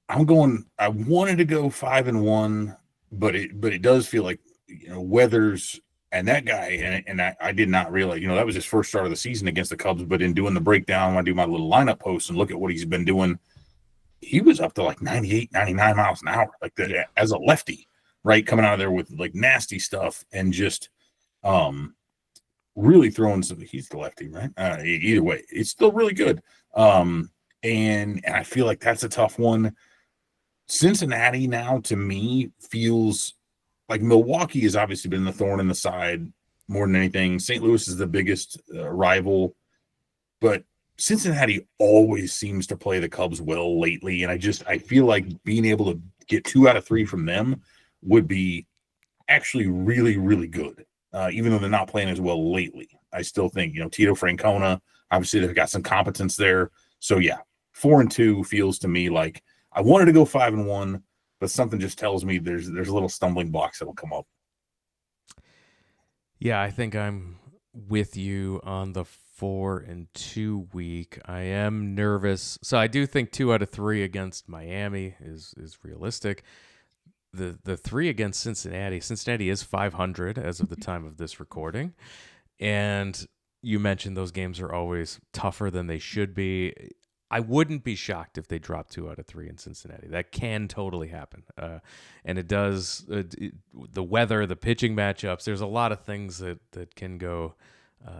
I'm going. I wanted to go 5-1, but it does feel like Weathers and that guy, and I did not realize that was his first start of the season against the Cubs. But in doing the breakdown, when I do my little lineup posts and look at what he's been doing, he was up to like 98, 99 miles an hour, like that as a lefty, right, coming out of there with like nasty stuff and just really throwing some. He's the lefty, right? Either way, it's still really good. And I feel like that's a tough one. Cincinnati now, to me, feels like Milwaukee has obviously been the thorn in the side more than anything. St. Louis is the biggest rival, but Cincinnati always seems to play the Cubs well lately. And I feel like being able to get 2 out of 3 from them would be actually really, really good. Even though they're not playing as well lately, I still think, Tito Francona, obviously they've got some competence there. So yeah, 4-2 feels to me like I wanted to go 5-1, but something just tells me there's little stumbling blocks that'll come up. Yeah, I think I'm with you on the 4-2 week. I am nervous. So I do think 2 out of 3 against Miami is realistic. The 3 against Cincinnati. Cincinnati is 500 as of the time of this recording. And you mentioned those games are always tougher than they should be. I wouldn't be shocked if they drop 2 out of 3 in Cincinnati. That can totally happen. And it does. The weather, the pitching matchups, there's a lot of things that can go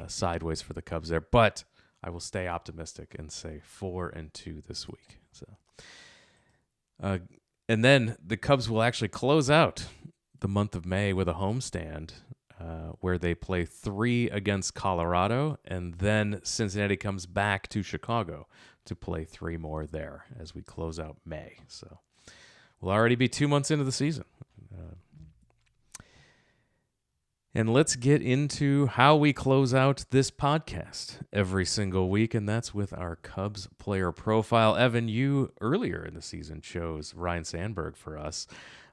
sideways for the Cubs there. But I will stay optimistic and say 4-2 this week. So, and then the Cubs will actually close out the month of May with a homestand where they play 3 against Colorado, and then Cincinnati comes back to Chicago to play 3 more there as we close out May. So we'll already be 2 months into the season. And let's get into how we close out this podcast every single week, and that's with our Cubs player profile. Evan, you earlier in the season chose Ryan Sandberg for us.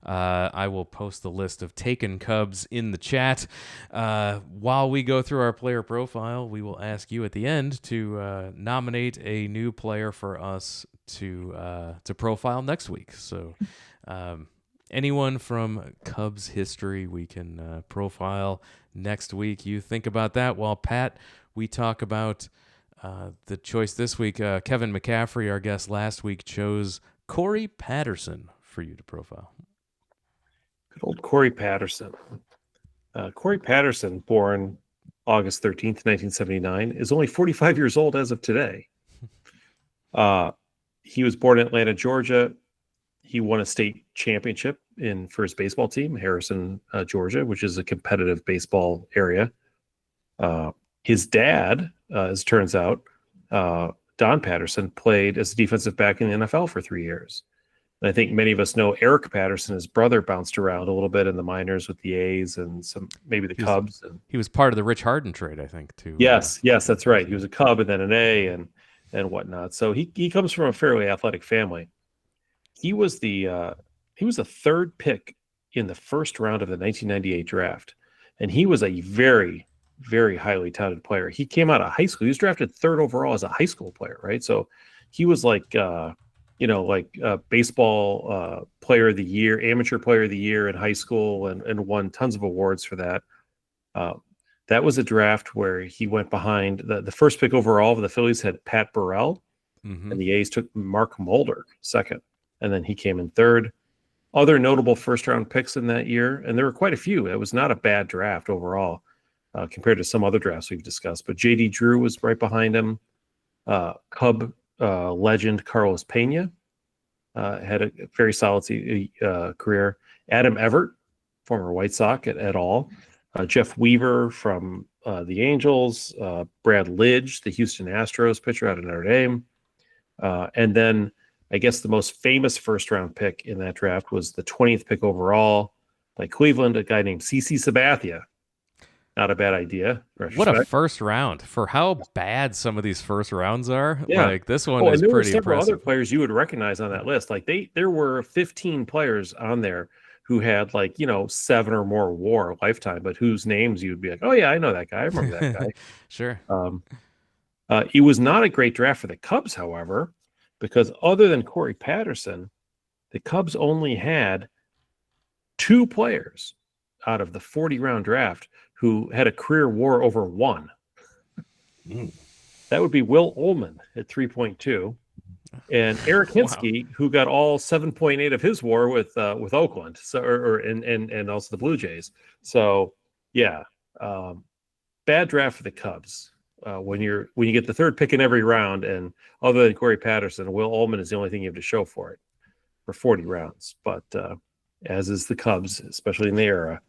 I will post the list of taken Cubs in the chat. While we go through our player profile, we will ask you at the end to nominate a new player for us to profile next week. So anyone from Cubs history we can profile next week. You think about that while, Pat, we talk about the choice this week. Kevin McCaffrey, our guest last week, chose Corey Patterson for you to profile. Good old Corey Patterson. Corey Patterson, born August 13th, 1979, is only 45 years old as of today. He was born in Atlanta, Georgia. He won a state championship for his baseball team, Harrison, Georgia, which is a competitive baseball area. His dad, as it turns out, Don Patterson, played as a defensive back in the NFL for 3 years. And I think many of us know Eric Patterson, his brother, bounced around a little bit in the minors with the A's and maybe the Cubs. He was part of the Rich Harden trade, I think, too. Yes, that's right. He was a Cub and then an A and whatnot. So he comes from a fairly athletic family. He was the 3rd pick in the first round of the 1998 draft, and he was a very, very highly touted player. He came out of high school. He was drafted 3rd overall as a high school player, right? So he was like baseball player of the year, amateur player of the year in high school, and won tons of awards for that. That was a draft where he went behind the first pick overall. The Phillies had Pat Burrell, and the A's took Mark Mulder 2nd. And then he came in 3rd. Other notable first-round picks in that year, and there were quite a few. It was not a bad draft overall compared to some other drafts we've discussed. But J.D. Drew was right behind him. Cub legend Carlos Pena had a very solid career. Adam Everett, former White Sox et al. Jeff Weaver from the Angels. Brad Lidge, the Houston Astros pitcher out of Notre Dame. And then I guess the most famous first-round pick in that draft was the 20th pick overall by Cleveland, a guy named CC Sabathia. Not a bad idea. What a first round for how bad some of these first rounds are. Yeah. Like this one is there pretty were several impressive. other players you would recognize on that list. Like there were 15 players on there who had 7 or more WAR lifetime, but whose names you'd be like, oh yeah, I know that guy. I remember that guy. Sure. It was not a great draft for the Cubs, however. because other than Corey Patterson, the Cubs only had 2 players out of the 40-round draft who had a career WAR over 1. That would be Will Ullman at 3.2, and Eric Hinsky, who got all 7.8 of his WAR with Oakland, and also the Blue Jays. So yeah, bad draft for the Cubs. When you get the 3rd pick in every round, and other than Corey Patterson, Will Ullman is the only thing you have to show for it for 40 rounds. But as is the Cubs, especially in the era.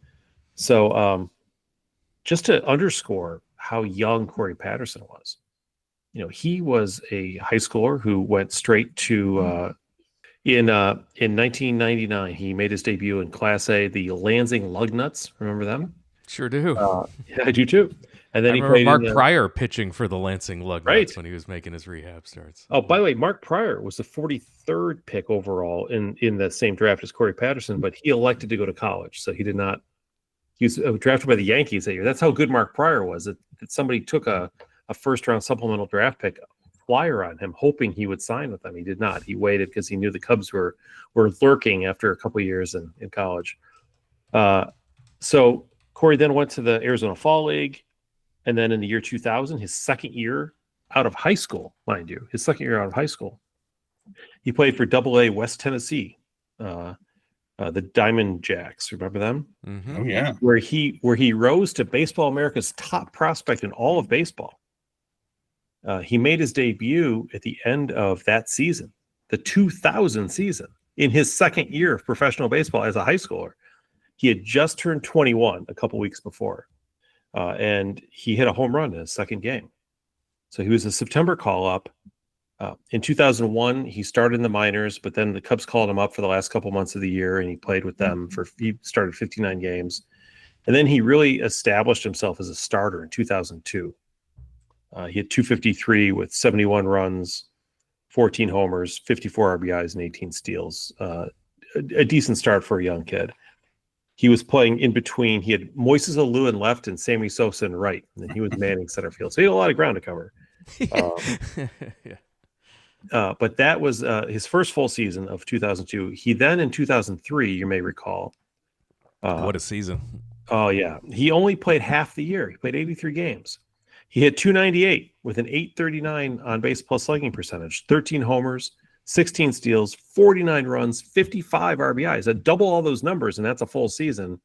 So just to underscore how young Corey Patterson was, he was a high schooler who went straight to in 1999. He made his debut in Class A, the Lansing Lugnuts. Remember them? Sure do. Yeah, I do too. And then I he remember played Mark in, Pryor pitching for the Lansing Lugnuts Right. when he was making his rehab starts. Oh, by the way, Mark Pryor was the 43rd pick overall in the same draft as Corey Patterson, but he elected to go to college, so he did not. He was drafted by the Yankees that year. That's how good Mark Pryor was. That somebody took a first-round supplemental draft pick flyer on him, hoping he would sign with them. He did not. He waited because he knew the Cubs were lurking after a couple of years in college. So Corey then went to the Arizona Fall League, and then in the year 2000, his second year out of high school, mind you, he played for AA West Tennessee, the Diamond Jacks. Remember them? Mm-hmm. Oh yeah. Where he rose to Baseball America's top prospect in all of baseball. He made his debut at the end of that season, the 2000 season, in his second year of professional baseball as a high schooler. He had just turned 21 a couple weeks before, and he hit a home run in his second game. So he was a September call-up. In 2001, he started in the minors, but then the Cubs called him up for the last couple months of the year, and he played with them he started 59 games. And then he really established himself as a starter in 2002. He had 253 with 71 runs, 14 homers, 54 RBIs, and 18 steals. A decent start for a young kid. He was playing in between. He had Moises Alou in left and Sammy Sosa in right, and then he was manning center field. So he had a lot of ground to cover. Yeah. But that was his first full season of 2002. He then, in 2003, you may recall. What a season. Oh, yeah. He only played half the year. He played 83 games. He hit 298 with an 839 on base plus slugging percentage, 13 homers, 16 steals, 49 runs, 55 RBIs. Double all those numbers, and that's a full season.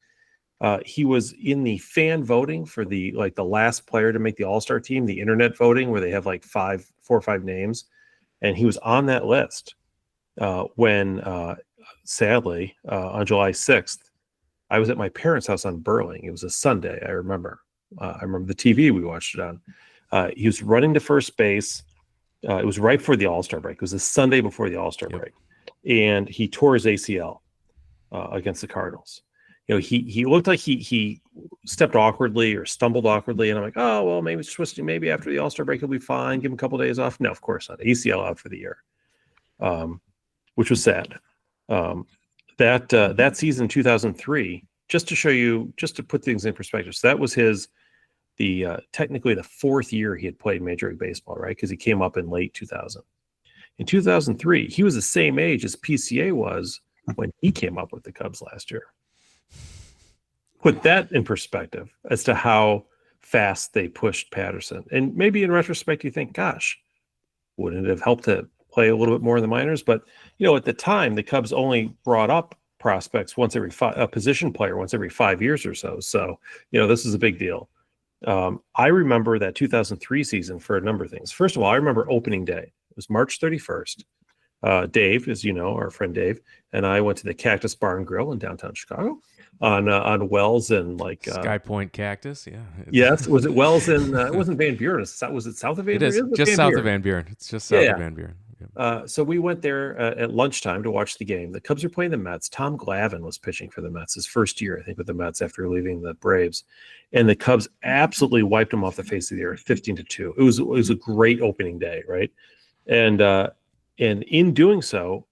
He was in the fan voting for the last player to make the All-Star team, the internet voting, where they have 4 or 5 names. And he was on that list when, sadly, on July 6th, I was at my parents' house on Burling. It was a Sunday, I remember. I remember the TV we watched it on. He was running to first base. It was right before the All-Star break. It was a Sunday before the All-Star break. And he tore his ACL against the Cardinals. He looked like he stepped awkwardly or stumbled awkwardly, and I'm like, oh well, maybe it's twisting. Maybe after the All-Star break he'll be fine. Give him a couple of days off. No, of course not. ACL out for the year, which was sad. That season 2003, just to put things in perspective. So that was technically the 4th year he had played Major League Baseball, right? Because he came up in late 2000. In 2003, he was the same age as PCA was when he came up with the Cubs last year. Put that in perspective as to how fast they pushed Patterson. And maybe in retrospect, you think, gosh, wouldn't it have helped to play a little bit more in the minors? But, at the time, the Cubs only brought up prospects a position player once every 5 years or so. So, this is a big deal. I remember that 2003 season for a number of things. First of all, I remember opening day. It was March 31st. Dave, as you know, our friend Dave, and I went to the Cactus Bar and Grill in downtown Chicago on Wells and Sky Point Cactus. Yeah. Yes. Was it Wells and it wasn't Van Buren. Was it south of Van Buren? It is just south of Van Buren. It's just south of Van Buren. So we went there at lunchtime to watch the game. The Cubs were playing the Mets. Tom Glavine was pitching for the Mets, his first year, I think, with the Mets after leaving the Braves. And the Cubs absolutely wiped him off the face of the earth, 15-2. It was a great opening day, right? And in doing so,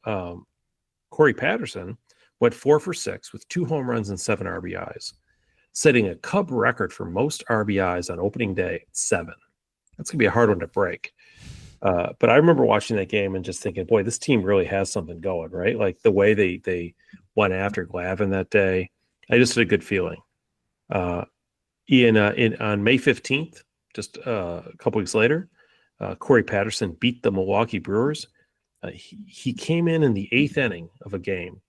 Corey Patterson went 4 for 6 with 2 home runs and 7 RBIs, setting a Cub record for most RBIs on opening day at 7. That's going to be a hard one to break. But I remember watching that game and just thinking, boy, this team really has something going, right? Like the way they went after Glavine that day, I just had a good feeling. On May 15th, just a couple weeks later, Corey Patterson beat the Milwaukee Brewers. He came in the 8th inning of a game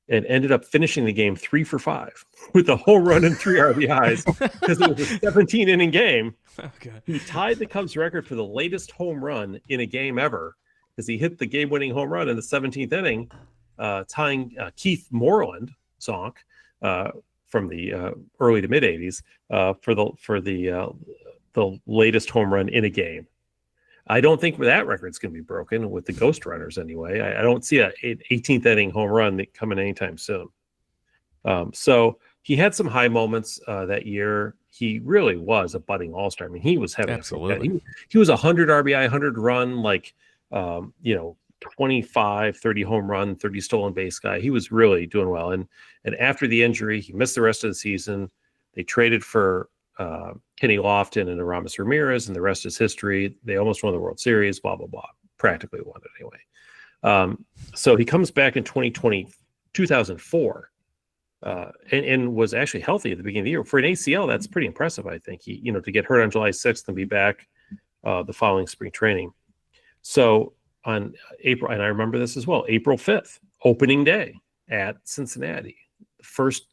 and ended up finishing the game 3 for 5 with a home run and 3 RBIs because it was a 17-inning game. Okay. He tied the Cubs record for the latest home run in a game ever because he hit the game-winning home run in the 17th inning, tying Keith Moreland, Zonk, from the early to mid-'80s for the latest home run in a game. I don't think that record's going to be broken with the Ghost Runners anyway. I don't see an 18th inning home run coming anytime soon. So he had some high moments that year. He really was a budding all-star. I mean, he was having absolutely. He was 100 RBI, 100 run, 25, 30 home run, 30 stolen base guy. He was really doing well. And after the injury, he missed the rest of the season. They traded for Kenny Lofton and Aramis Ramirez, and the rest is history. They almost won the World Series, blah, blah, blah. Practically won it anyway. So he comes back in 2004, and was actually healthy at the beginning of the year. For an ACL, that's pretty impressive, I think. He, to get hurt on July 6th and be back the following spring training. So on April, and I remember this as well, April 5th, opening day at Cincinnati. The first,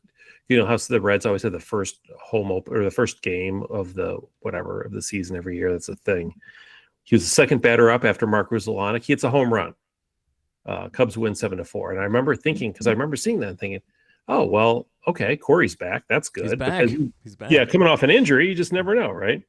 how the Reds always have the first home open or the first game of the season every year. That's a thing. He was the second batter up after Mark Ruzzolonic. He hits a home run. Cubs win 7-4. And I remember thinking, because I remember seeing that and thinking, oh, well, okay, Corey's back. That's good. He's back. He's back. Yeah, coming off an injury, you just never know, right?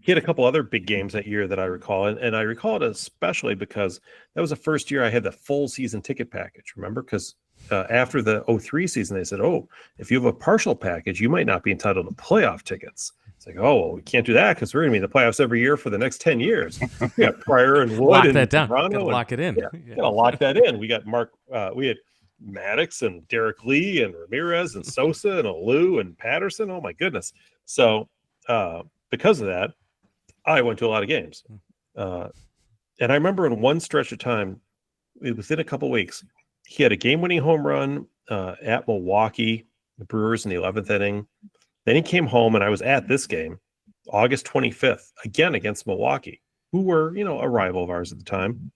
He had a couple other big games that year that I recall. And I recall it especially because that was the first year I had the full season ticket package, remember? Because after the 2003 season, they said, oh, if you have a partial package, you might not be entitled to playoff tickets. It's like, oh, well, we can't do that because we're going to be in the playoffs every year for the next 10 years. We got Pryor and Wood. Lock and that down. Toronto Lock it in. Yeah. Gotta lock that in. We got we had Maddox and Derek Lee and Ramirez and Sosa and Alou and Patterson. Oh, my goodness. So because of that, I went to a lot of games. And I remember in one stretch of time, within a couple of weeks, he had a game-winning home run at Milwaukee, the Brewers in the 11th inning. Then he came home, and I was at this game, August 25th, again against Milwaukee, who were, a rival of ours at the time.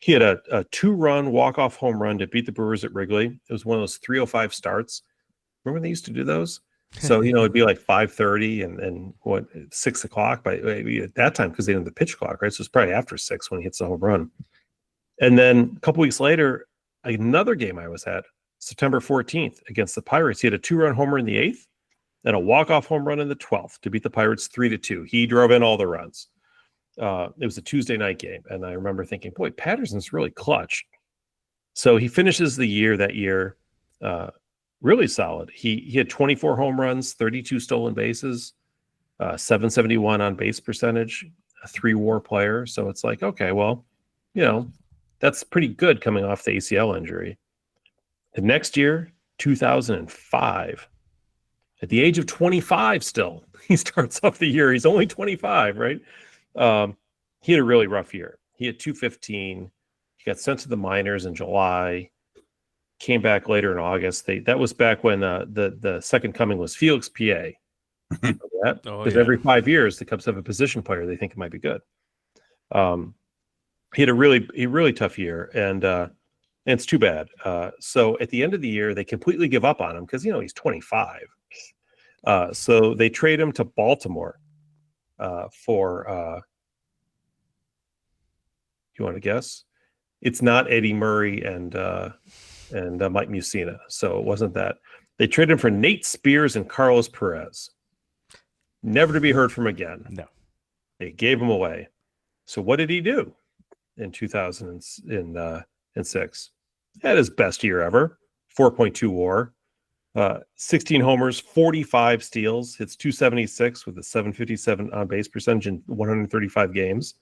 He had a 2-run walk-off home run to beat the Brewers at Wrigley. It was one of those 3:05 starts. Remember when they used to do those? So, it'd be like 5:30 and 6 o'clock at that time because they didn't have the pitch clock, right? So it's probably after 6 when he hits the home run. And then a couple weeks later, another game I was at, September 14th against the Pirates. He had a 2-run homer in the 8th and a walk-off home run in the 12th to beat the Pirates 3-2. He drove in all the runs. It was a Tuesday night game, and I remember thinking, boy, Patterson's really clutch. So he finishes the year that year really solid. He had 24 home runs, 32 stolen bases, 771 on base percentage, a 3-WAR player. So it's like, okay, well, that's pretty good coming off the ACL injury. The next year, 2005, at the age of 25 still, he starts off the year. He's only 25, right? He had a really rough year. He had 215. He got sent to the minors in July, came back later in August. That was back when the second coming was Felix PA. Because every 5 years, the Cubs have a position player they think it might be good. He had a really tough year, and it's too bad. So at the end of the year, they completely give up on him because he's 25. So they trade him to Baltimore for. You want to guess? It's not Eddie Murray and Mike Mussina, so it wasn't that. They traded him for Nate Spears and Carlos Perez. Never to be heard from again. No, they gave him away. So what did he do in 2006? Had his best year ever, 4.2 WAR, 16 homers, 45 steals, hits 276 with a 757 on base percentage in 135 games.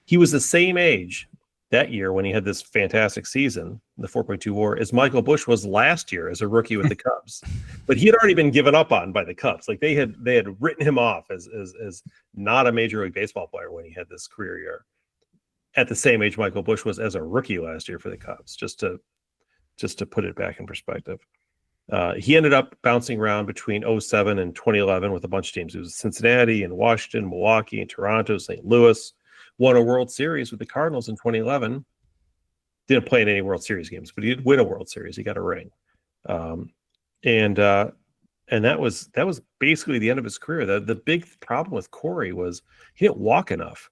He was the same age that year when he had this fantastic season, the 4.2 WAR, as Michael Busch was last year as a rookie with the Cubs. But he had already been given up on by the Cubs. Like they had written him off as not a Major League Baseball player when he had this career year. At the same age Michael Busch was as a rookie last year for the Cubs, just to put it back in perspective. He ended up bouncing around between 2007 and 2011 with a bunch of teams. It was Cincinnati and Washington, Milwaukee and Toronto, St. Louis. Won a World Series with the Cardinals in 2011. Didn't play in any World Series games, but he did win a World Series. He got a ring. And that was basically the end of his career. The big problem with Corey was he didn't walk enough.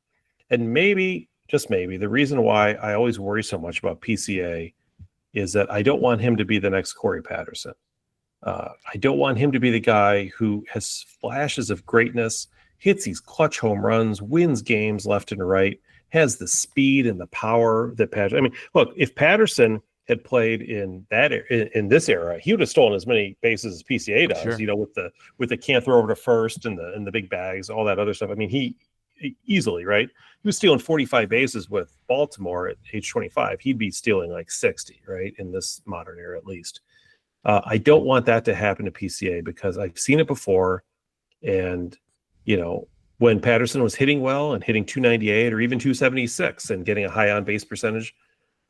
And maybe, just maybe, the reason why I always worry so much about PCA is that I don't want him to be the next Corey Patterson. I don't want him to be the guy who has flashes of greatness, hits these clutch home runs, wins games left and right, has the speed and the power that Patterson. I mean, look, if Patterson had played in this era, he would have stolen as many bases as PCA does. Sure. You know, with the can't throw over to first and the big bags, all that other stuff. I mean, he easily, right? He was stealing 45 bases with Baltimore at age 25. He'd be stealing like 60, right, in this modern era at least. I don't want that to happen to PCA because I've seen it before, and you know, when Patterson was hitting well and hitting 298 or even 276 and getting a high on base percentage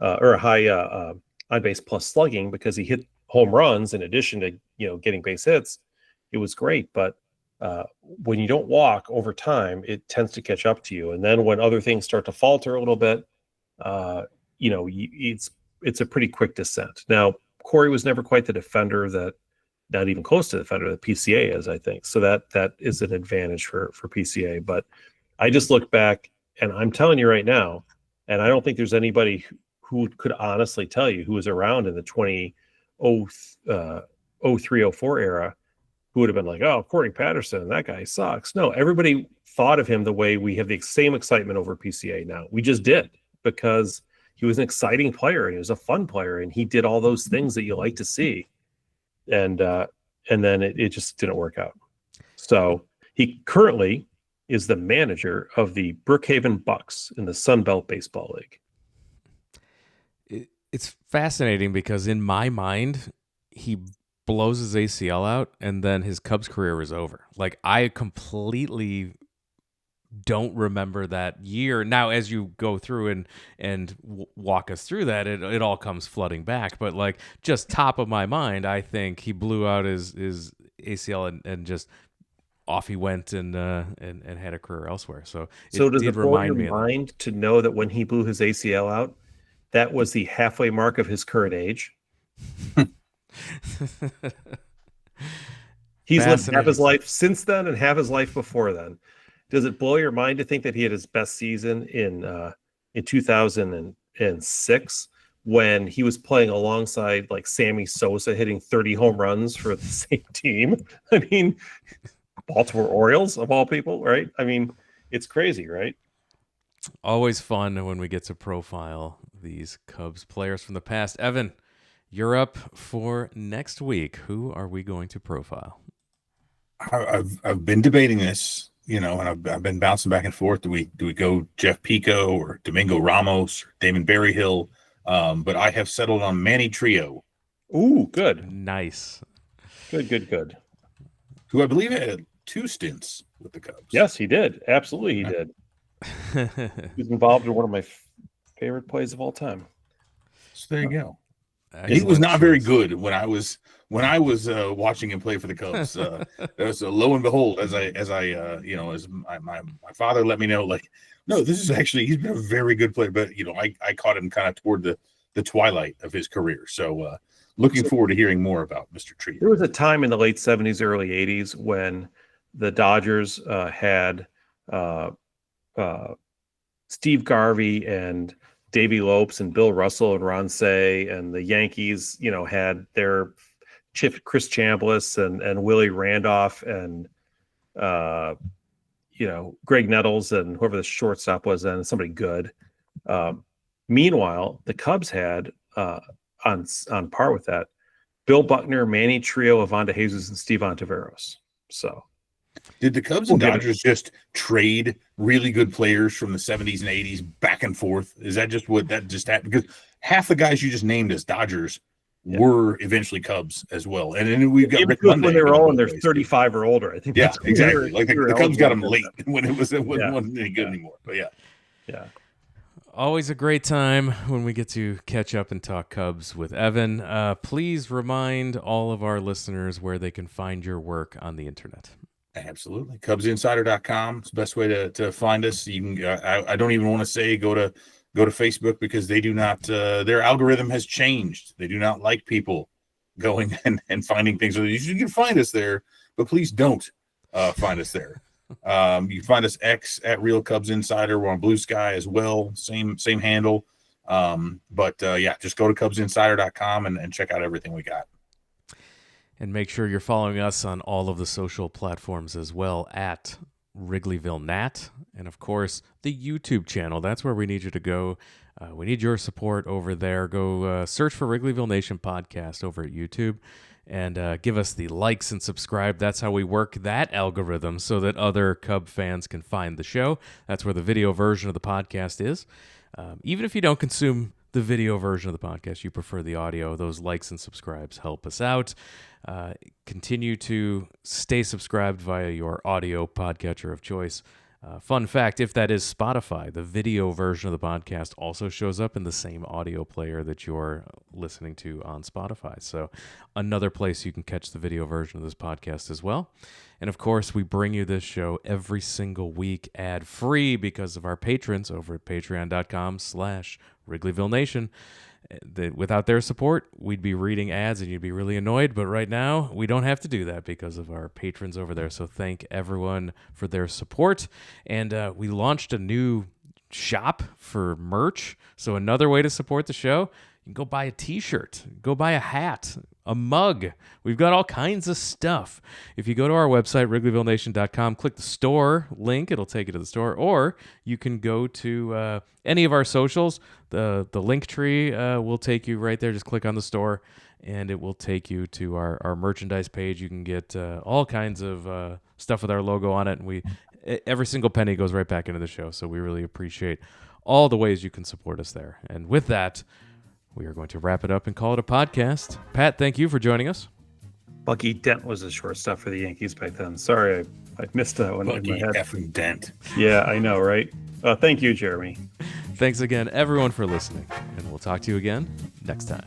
or a high on base plus slugging because he hit home runs in addition to, you know, getting base hits, it was great. But when you don't walk over time, it tends to catch up to you. And then when other things start to falter a little bit, you know, it's a pretty quick descent. Now, Corey was never quite the defender that, not even close to the defender that PCA is, I think. So that is an advantage for PCA. But I just look back, and I'm telling you right now, and I don't think there's anybody who could honestly tell you who was around in the 2003-04 era who would have been like, oh, Corey Patterson, that guy sucks. No, everybody thought of him the way we have the same excitement over PCA now. We just did, because he was an exciting player and he was a fun player and he did all those things that you like to see. And then it just didn't work out. So he currently is the manager of the Brookhaven Bucks in the Sun Belt Baseball League. It's fascinating because in my mind, he blows his ACL out and then his Cubs career is over. Like, I completely don't remember that year. Now, as you go through and walk us through that, it all comes flooding back. But like, just top of my mind, I think he blew out his ACL and just off he went and had a career elsewhere. So does it blow your mind to know that when he blew his ACL out, that was the halfway mark of his current age? He's lived half his life since then and half his life before then. Does it blow your mind to think that he had his best season in 2006 when he was playing alongside like Sammy Sosa hitting 30 home runs for the same team? I mean, Baltimore Orioles of all people, right? I mean, it's crazy, right? Always fun when we get to profile these Cubs players from the past. Evan, you're up for next week. Who are we going to profile? I've been debating this, you know, and I've been bouncing back and forth. Do we go Jeff Pico or Domingo Ramos or Damon Berryhill? But I have settled on Manny Trio. Ooh, good. Nice. Good. Who I believe had 2 stints with the Cubs. Yes, he did. Absolutely, he did. He's involved in one of my favorite plays of all time. So there you go. He was not very good when I was watching him play for the Cubs. Lo and behold, as my father let me know, like, no, this is actually, he's been a very good player. But you know, I caught him kind of toward the twilight of his career. So looking forward to hearing more about Mr. Trio. There was a time in the late 70s, early 80s when the Dodgers had Steve Garvey and Davey Lopes and Bill Russell and Ron Say, and the Yankees, you know, had their Chris Chambliss and Willie Randolph and Greg Nettles and whoever the shortstop was then, somebody good. Meanwhile, the Cubs had on par with that Bill Buckner, Manny Trio, Avonda Jesus, and Steve Ontiveros. So Did the Cubs and Dodgers just trade really good players from the 70s and 80s back and forth? Is that just what that just happened? Because half the guys you just named as Dodgers were eventually Cubs as well. And then we've got Rick Monday when they were all in their 35 or older. I think that's exactly. Like the Cubs got them late when it wasn't any good anymore. But yeah. Always a great time when we get to catch up and talk Cubs with Evan. Please remind all of our listeners where they can find your work on the internet. Absolutely. CubsInsider.com is the best way to find us. You can. I don't even want to say go to Facebook because they do not. Their algorithm has changed. They do not like people going and finding things. So you can find us there, but please don't find us there. You can find us at Real Cubs Insider. We're on Blue Sky as well. Same handle. But just go to CubsInsider.com and check out everything we got. And make sure you're following us on all of the social platforms as well at Wrigleyville Nat. And of course, the YouTube channel. That's where we need you to go. We need your support over there. Go search for Wrigleyville Nation Podcast over at YouTube and give us the likes and subscribe. That's how we work that algorithm so that other Cub fans can find the show. That's where the video version of the podcast is. Even if you don't consume the video version of the podcast, you prefer the audio, those likes and subscribes help us out. Continue to stay subscribed via your audio podcatcher of choice. Fun fact, if that is Spotify, the video version of the podcast also shows up in the same audio player that you're listening to on Spotify. So another place you can catch the video version of this podcast as well. And of course, we bring you this show every single week ad-free because of our patrons over at patreon.com/Wrigleyville Nation. Without their support, we'd be reading ads and you'd be really annoyed. But right now, we don't have to do that because of our patrons over there. So thank everyone for their support. And we launched a new shop for merch. So another way to support the show, you can go buy a t-shirt, go buy a hat, a mug. We've got all kinds of stuff. If you go to our website, WrigleyvilleNation.com, click the store link, it'll take you to the store. Or you can go to any of our socials. The link tree will take you right there. Just click on the store, and it will take you to our merchandise page. You can get all kinds of stuff with our logo on it, and every single penny goes right back into the show. So we really appreciate all the ways you can support us there. And with that, we are going to wrap it up and call it a podcast. Pat, thank you for joining us. Bucky Dent was the shortstop for the Yankees back then. Sorry, I missed that one. Bucky in my head. effing Dent. Yeah, I know, right? Thank you, Jeremy. Thanks again, everyone, for listening. And we'll talk to you again next time.